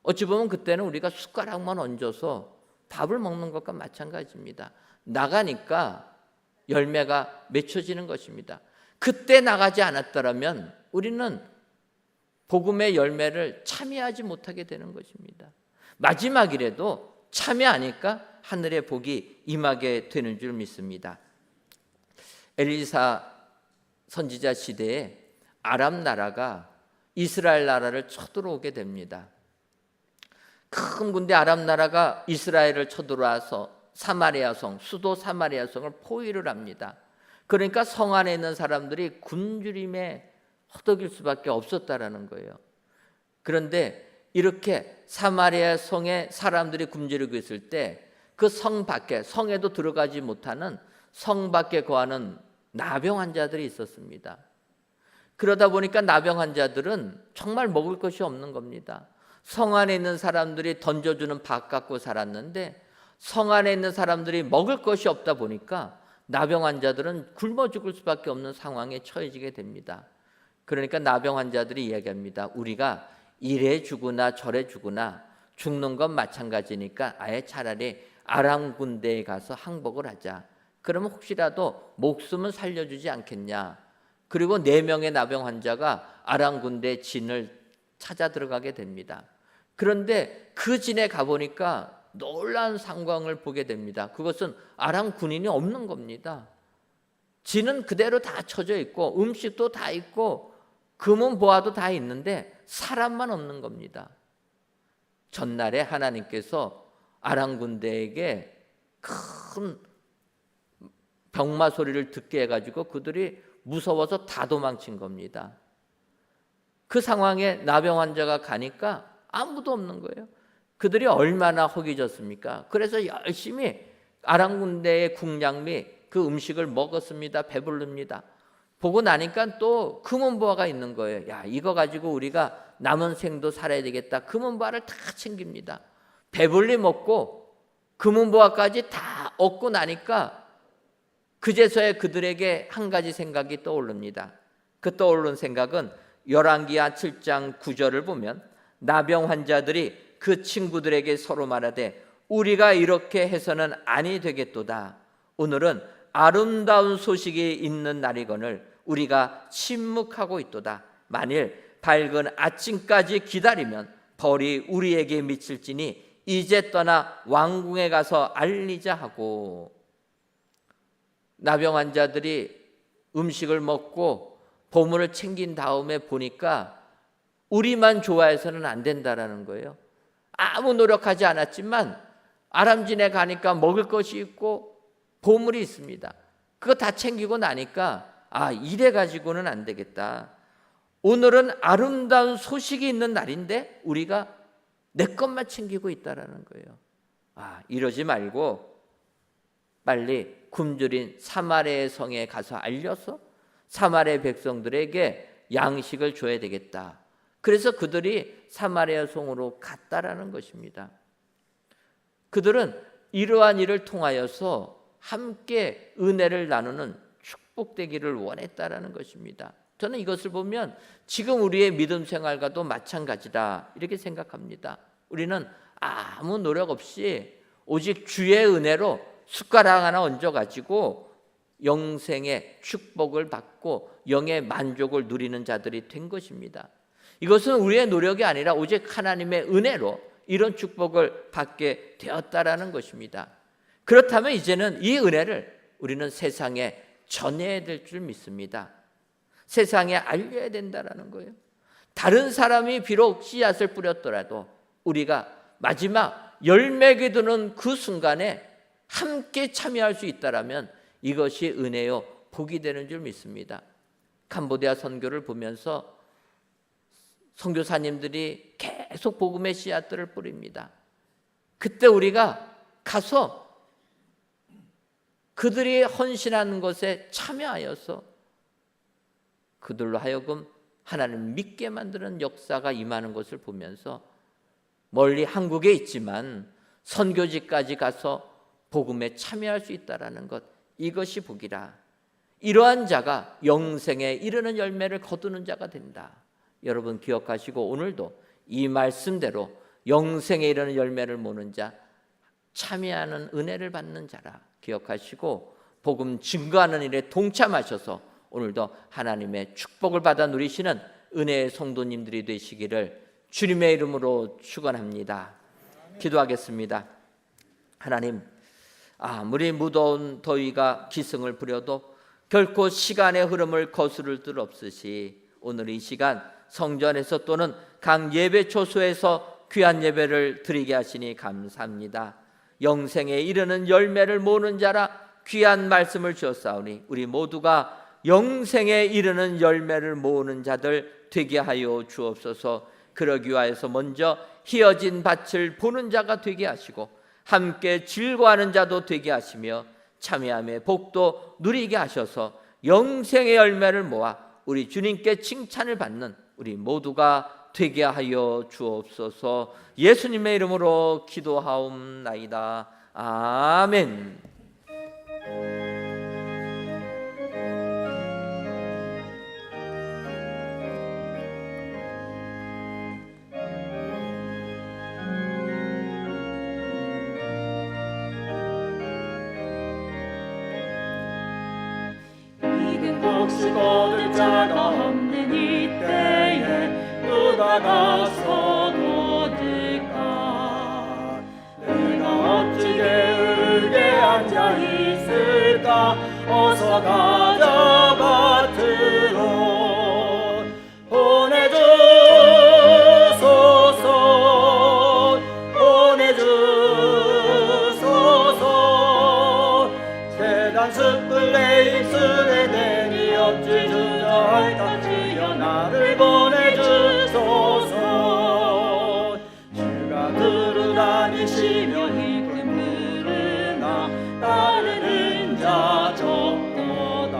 어찌 보면 그때는 우리가 숟가락만 얹어서 밥을 먹는 것과 마찬가지입니다. 나가니까 열매가 맺혀지는 것입니다. 그때 나가지 않았더라면 우리는 복음의 열매를 참여하지 못하게 되는 것입니다. 마지막이라도 참여하니까 하늘의 복이 임하게 되는 줄 믿습니다. 엘리사 선지자 시대에 아람 나라가 이스라엘 나라를 쳐들어오게 됩니다. 큰 군대 아람 나라가 이스라엘을 쳐들어와서 사마리아 성, 수도 사마리아 성을 포위를 합니다. 그러니까 성 안에 있는 사람들이 굶주림에 허덕일 수밖에 없었다라는 거예요. 그런데 이렇게 사마리아 성에 사람들이 굶주리고 있을 때 그 성 밖에, 성에도 들어가지 못하는 성 밖에 거하는 나병 환자들이 있었습니다. 그러다 보니까 나병 환자들은 정말 먹을 것이 없는 겁니다. 성 안에 있는 사람들이 던져주는 밥 갖고 살았는데 성 안에 있는 사람들이 먹을 것이 없다 보니까 나병 환자들은 굶어 죽을 수밖에 없는 상황에 처해지게 됩니다. 그러니까 나병 환자들이 이야기합니다. 우리가 이래 죽으나 저래 죽으나 죽는 건 마찬가지니까 아예 차라리 아람 군대에 가서 항복을 하자. 그러면 혹시라도 목숨은 살려주지 않겠냐. 그리고 4명의 나병 환자가 아람 군대 진을 찾아 들어가게 됩니다. 그런데 그 진에 가보니까 놀라운 상황을 보게 됩니다. 그것은 아람 군인이 없는 겁니다. 진은 그대로 다 쳐져 있고 음식도 다 있고 금은 보화도 다 있는데 사람만 없는 겁니다. 전날에 하나님께서 아람 군대에게 큰 병마 소리를 듣게 해가지고 그들이 무서워서 다 도망친 겁니다. 그 상황에 나병 환자가 가니까 아무도 없는 거예요. 그들이 얼마나 허기졌습니까? 그래서 열심히 아람 군대의 국량미 그 음식을 먹었습니다. 배부릅니다. 보고 나니까 또 금은보화가 있는 거예요. 야, 이거 가지고 우리가 남은 생도 살아야 되겠다. 금은보화를 다 챙깁니다. 배불리 먹고 금은보화까지 다 얻고 나니까 그제서야 그들에게 한 가지 생각이 떠오릅니다. 그 떠오른 생각은 열왕기하 7장 9절을 보면 나병 환자들이 그 친구들에게 서로 말하되 우리가 이렇게 해서는 아니 되겠도다. 오늘은 아름다운 소식이 있는 날이거늘 우리가 침묵하고 있도다. 만일 밝은 아침까지 기다리면 벌이 우리에게 미칠지니 이제 떠나 왕궁에 가서 알리자 하고, 나병 환자들이 음식을 먹고 보물을 챙긴 다음에 보니까 우리만 좋아해서는 안 된다라는 거예요. 아무 노력하지 않았지만 아람진에 가니까 먹을 것이 있고 보물이 있습니다. 그거 다 챙기고 나니까 이래 가지고는 안 되겠다. 오늘은 아름다운 소식이 있는 날인데 우리가 내 것만 챙기고 있다라는 거예요. 이러지 말고 빨리 굶주린 사마리아 성에 가서 알려서 사마리아 백성들에게 양식을 줘야 되겠다. 그래서 그들이 사마리아 성으로 갔다라는 것입니다. 그들은 이러한 일을 통하여서 함께 은혜를 나누는 축복되기를 원했다라는 것입니다. 저는 이것을 보면 지금 우리의 믿음 생활과도 마찬가지다 이렇게 생각합니다. 우리는 아무 노력 없이 오직 주의 은혜로 숟가락 하나 얹어가지고 영생의 축복을 받고 영의 만족을 누리는 자들이 된 것입니다. 이것은 우리의 노력이 아니라 오직 하나님의 은혜로 이런 축복을 받게 되었다라는 것입니다. 그렇다면 이제는 이 은혜를 우리는 세상에 전해야 될 줄 믿습니다. 세상에 알려야 된다라는 거예요. 다른 사람이 비록 씨앗을 뿌렸더라도 우리가 마지막 열매가 되는 그 순간에 함께 참여할 수 있다라면 이것이 은혜요 복이 되는 줄 믿습니다. 캄보디아 선교를 보면서 선교사님들이 계속 복음의 씨앗들을 뿌립니다. 그때 우리가 가서 그들이 헌신하는 것에 참여하여서 그들로 하여금 하나님 믿게 만드는 역사가 임하는 것을 보면서 멀리 한국에 있지만 선교지까지 가서 복음에 참여할 수 있다라는 것, 이것이 복이라. 이러한 자가 영생에 이르는 열매를 거두는 자가 된다. 여러분 기억하시고 오늘도 이 말씀대로 영생에 이르는 열매를 모는 자, 참여하는 은혜를 받는 자라 기억하시고 복음 증거하는 일에 동참하셔서 오늘도 하나님의 축복을 받아 누리시는 은혜의 성도님들이 되시기를 주님의 이름으로 축원합니다. 기도하겠습니다. 하나님, 아무리 무더운 더위가 기승을 부려도 결코 시간의 흐름을 거스를 듯 없으시 오늘 이 시간 성전에서 또는 각 예배 초소에서 귀한 예배를 드리게 하시니 감사합니다. 영생에 이르는 열매를 모는 자라 귀한 말씀을 주었사오니 우리 모두가 영생에 이르는 열매를 모으는 자들 되게 하여 주옵소서. 그러기 위하여서 먼저 희어진 밭을 보는 자가 되게 하시고 함께 즐거워하는 자도 되게 하시며 참여함의 복도 누리게 하셔서 영생의 열매를 모아 우리 주님께 칭찬을 받는 우리 모두가 되게 하여 주옵소서. 예수님의 이름으로 기도하옵나이다. 아멘. 혹시 거둘 자가 없는 이때에 누가 가서 도들까? 내가 어찌게 의게 앉아 있을까? 어서 가자 밭으로 보내주소서 보내주소서. 세단 숯불 내 입술에 대니 어찌 주저할까? 주여 나를 보내주소서. 주가 두루 다니시며 이끈 부르나 따르는 자 적도다.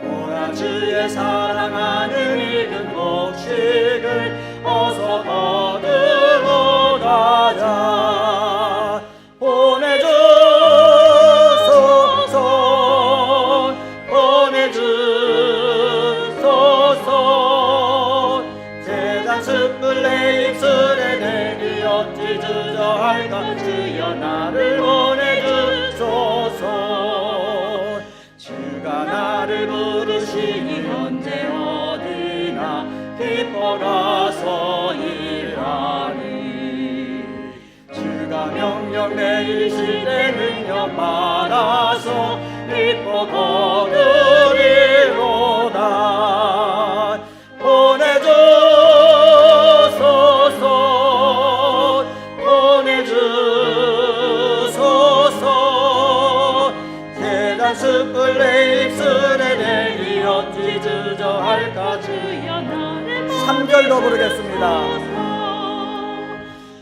보라 주의 사랑하는 익은 곡식을 어서 거두러 가자. 보내주소서 보내주소서. 세상 숯불 내 입술에 대니 어찌 주저할까? 주여 나를 보내주소서. 주가 나를 부르시니 언제 어디나 기뻐라서 일하리. 주가 명령 내리실 때 능력 받아서 기뻐 거두리로다. 보내주소서 보내주소서. 세상 숯불 내 입술에 대니 어찌 주저할까 주여 나를 3절도 부르겠습니다.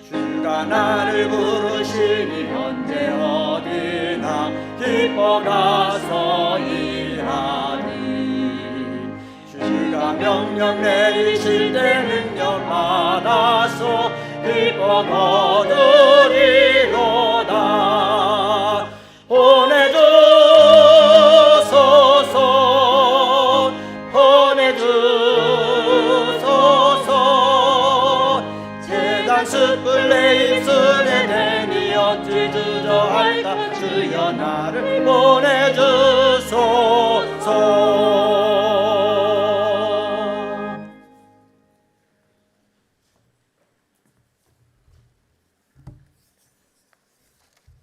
주가 나를 부르시니 언제 어디나 기뻐 가서 일하니 주가 명령 내리실 때 능력 받아서 기뻐 거두리로다. 보내주소서 보내주소서 재단 숯불 내 입술에 대니 어찌 주저할까 주여 나를 보내주소서.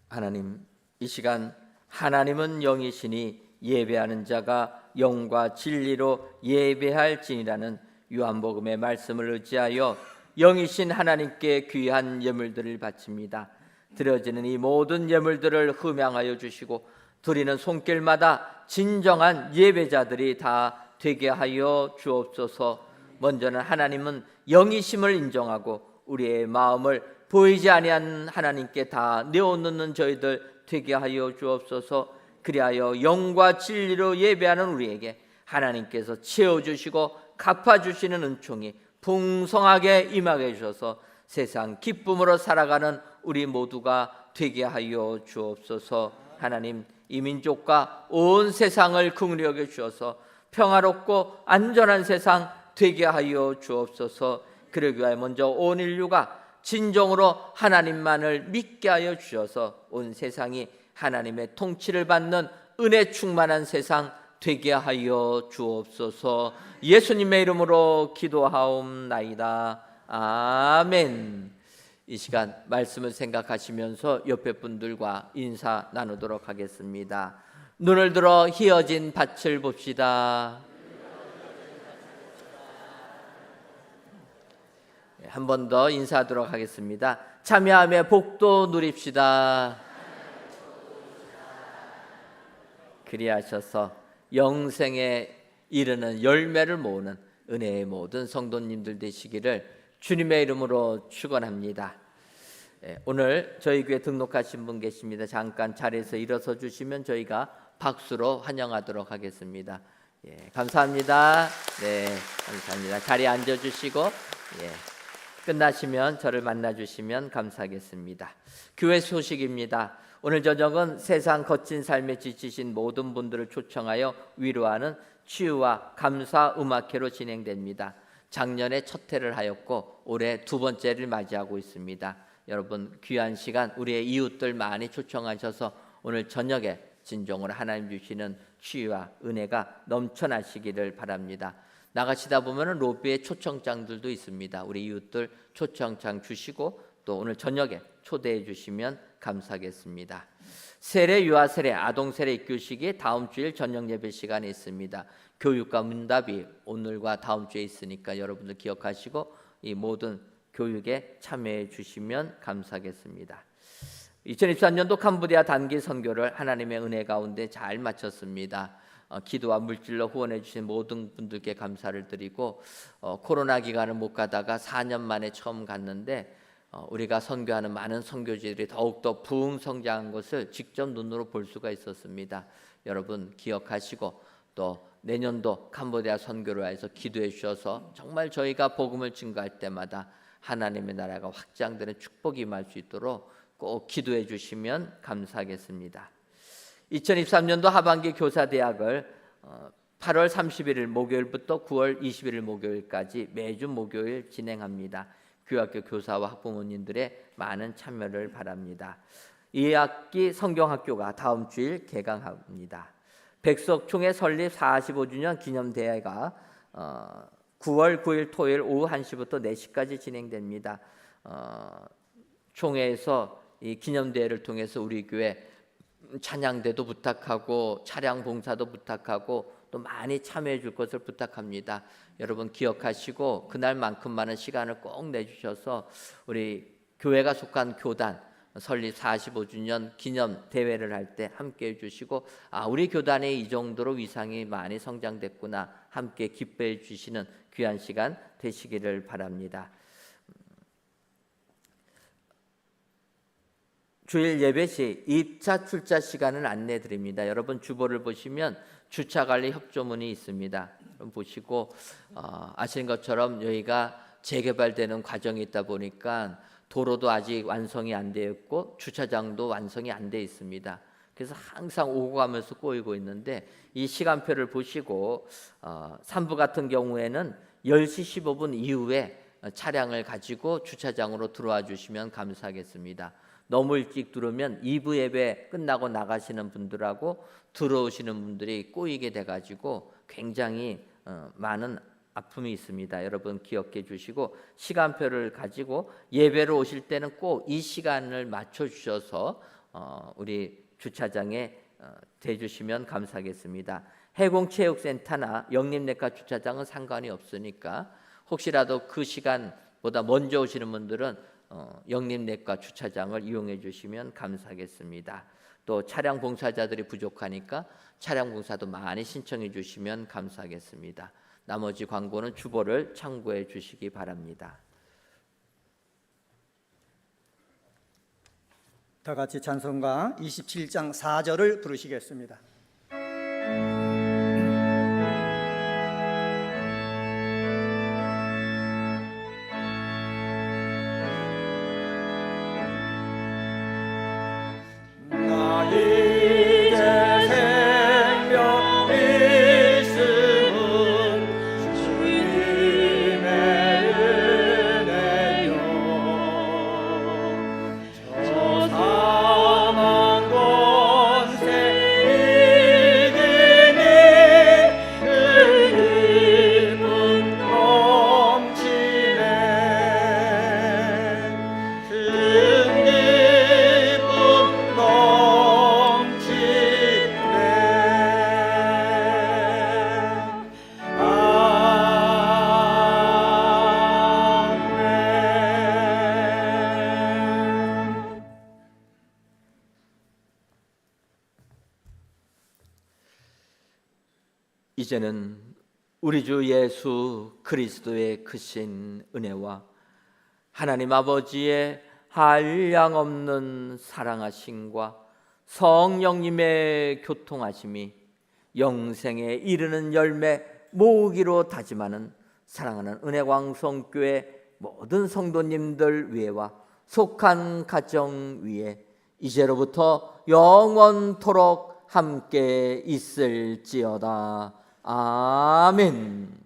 하나님, 이 시간 하나님은 영이시니 예배하는 자가 영과 진리로 예배할지니라는 요한복음의 말씀을 의지하여 영이신 하나님께 귀한 예물들을 바칩니다. 드려지는 이 모든 예물들을 흠양하여 주시고 드리는 손길마다 진정한 예배자들이 다 되게 하여 주옵소서. 먼저는 하나님은 영이심을 인정하고 우리의 마음을 보이지 아니한 하나님께 다 내어놓는 저희들 되게 하여 주옵소서. 그리하여 영과 진리로 예배하는 우리에게 하나님께서 채워주시고 갚아주시는 은총이 풍성하게 임하게 주셔서 세상 기쁨으로 살아가는 우리 모두가 되게 하여 주옵소서. 하나님, 이 민족과 온 세상을 긍휼히 여겨 주셔서 평화롭고 안전한 세상 되게 하여 주옵소서. 그러기 위하여 먼저 온 인류가 진정으로 하나님만을 믿게 하여 주셔서 온 세상이 하나님의 통치를 받는 은혜 충만한 세상 되게 하여 주옵소서. 예수님의 이름으로 기도하옵나이다. 아멘. 이 시간 말씀을 생각하시면서 옆에 분들과 인사 나누도록 하겠습니다. 눈을 들어 희어진 밭을 봅시다. 한 번 더 인사하도록 하겠습니다. 참여하며 복도 누립시다. 그리하셔서 영생에 이르는 열매를 모으는 은혜의 모든 성도님들 되시기를 주님의 이름으로 축원합니다. 오늘 저희 교회 등록하신 분 계십니다. 잠깐 자리에서 일어서 주시면 저희가 박수로 환영하도록 하겠습니다. 감사합니다. 네, 감사합니다. 자리에 앉아주시고 끝나시면 저를 만나주시면 감사하겠습니다. 교회 소식입니다. 오늘 저녁은 세상 거친 삶에 지치신 모든 분들을 초청하여 위로하는 치유와 감사 음악회로 진행됩니다. 작년에 첫 회를 하였고 올해 두 번째를 맞이하고 있습니다. 여러분 귀한 시간 우리의 이웃들 많이 초청하셔서 오늘 저녁에 진정으로 하나님 주시는 치유와 은혜가 넘쳐나시기를 바랍니다. 나가시다 보면 로비에 초청장들도 있습니다. 우리 이웃들 초청장 주시고 또 오늘 저녁에 초대해 주시면 감사하겠습니다. 세례 유아 세례 아동 세례 입교식이 다음 주일 저녁 예배 시간에 있습니다. 교육과 문답이 오늘과 다음 주에 있으니까 여러분들 기억하시고 이 모든 교육에 참여해 주시면 감사하겠습니다. 2024년도 캄보디아 단기 선교를 하나님의 은혜 가운데 잘 마쳤습니다. 기도와 물질로 후원해 주신 모든 분들께 감사를 드리고 코로나 기간을 못 가다가 4년 만에 처음 갔는데 우리가 선교하는 많은 선교지들이 더욱더 부흥 성장한 것을 직접 눈으로 볼 수가 있었습니다. 여러분 기억하시고 또 내년도 캄보디아 선교를 위해서 기도해 주셔서 정말 저희가 복음을 증거할 때마다 하나님의 나라가 확장되는 축복이 임할 수 있도록 꼭 기도해 주시면 감사하겠습니다. 2023년도 하반기 교사대학을 8월 31일 목요일부터 9월 21일 목요일까지 매주 목요일 진행합니다. 교학교 교사와 학부모님들의 많은 참여를 바랍니다. 이 학기 성경학교가 다음 주일 개강합니다. 백석총회 설립 45주년 기념대회가 9월 9일 토요일 오후 1시부터 4시까지 진행됩니다. 총회에서 이 기념대회를 통해서 우리 교회 찬양대도 부탁하고 차량 봉사도 부탁하고 또 많이 참여해 줄 것을 부탁합니다. 여러분 기억하시고 그날만큼 많은 시간을 꼭 내주셔서 우리 교회가 속한 교단 설립 45주년 기념 대회를 할 때 함께 해주시고 우리 교단에 이 정도로 위상이 많이 성장됐구나 함께 기뻐해 주시는 귀한 시간 되시기를 바랍니다. 주일 예배 시 입차 출차 시간을 안내해 드립니다. 여러분 주보를 보시면 주차관리 협조문이 있습니다. 보시고 아시는 것처럼 여기가 재개발되는 과정이 있다 보니까 도로도 아직 완성이 안 되어 있고 주차장도 완성이 안 되어 있습니다. 그래서 항상 오고 가면서 꼬이고 있는데 이 시간표를 보시고 3부 같은 경우에는 10시 15분 이후에 차량을 가지고 주차장으로 들어와 주시면 감사하겠습니다. 너무 일찍 들어오면 2부 예배 끝나고 나가시는 분들하고 들어오시는 분들이 꼬이게 돼가지고 굉장히 많은 아픔이 있습니다. 여러분 기억해 주시고 시간표를 가지고 예배로 오실 때는 꼭 이 시간을 맞춰 주셔서 우리 주차장에 대주시면 감사하겠습니다. 해공체육센터나 영림내과 주차장은 상관이 없으니까 혹시라도 그 시간보다 먼저 오시는 분들은 영림내과 주차장을 이용해 주시면 감사하겠습니다. 또 차량 봉사자들이 부족하니까 차량 봉사도 많이 신청해 주시면 감사하겠습니다. 나머지 광고는 주보를 참고해 주시기 바랍니다. 다 같이 찬송가 27장 4절을 부르시겠습니다. 이제는 우리 주 예수 그리스도의 크신 은혜와 하나님 아버지의 한량없는 사랑하심과 성령님의 교통하심이 영생에 이르는 열매 모으기로 다짐하는 사랑하는 은혜광성교회 모든 성도님들 위에와 속한 가정 위에 이제로부터 영원토록 함께 있을지어다. 아멘.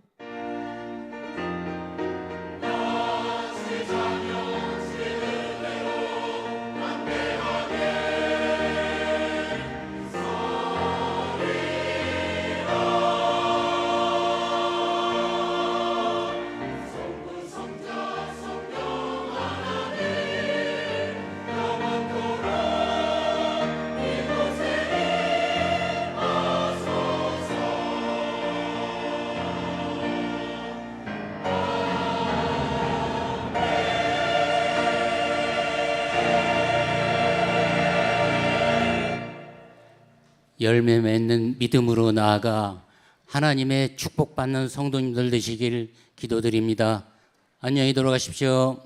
열매 맺는 믿음으로 나아가 하나님의 축복받는 성도님들 되시길 기도드립니다. 안녕히 돌아가십시오.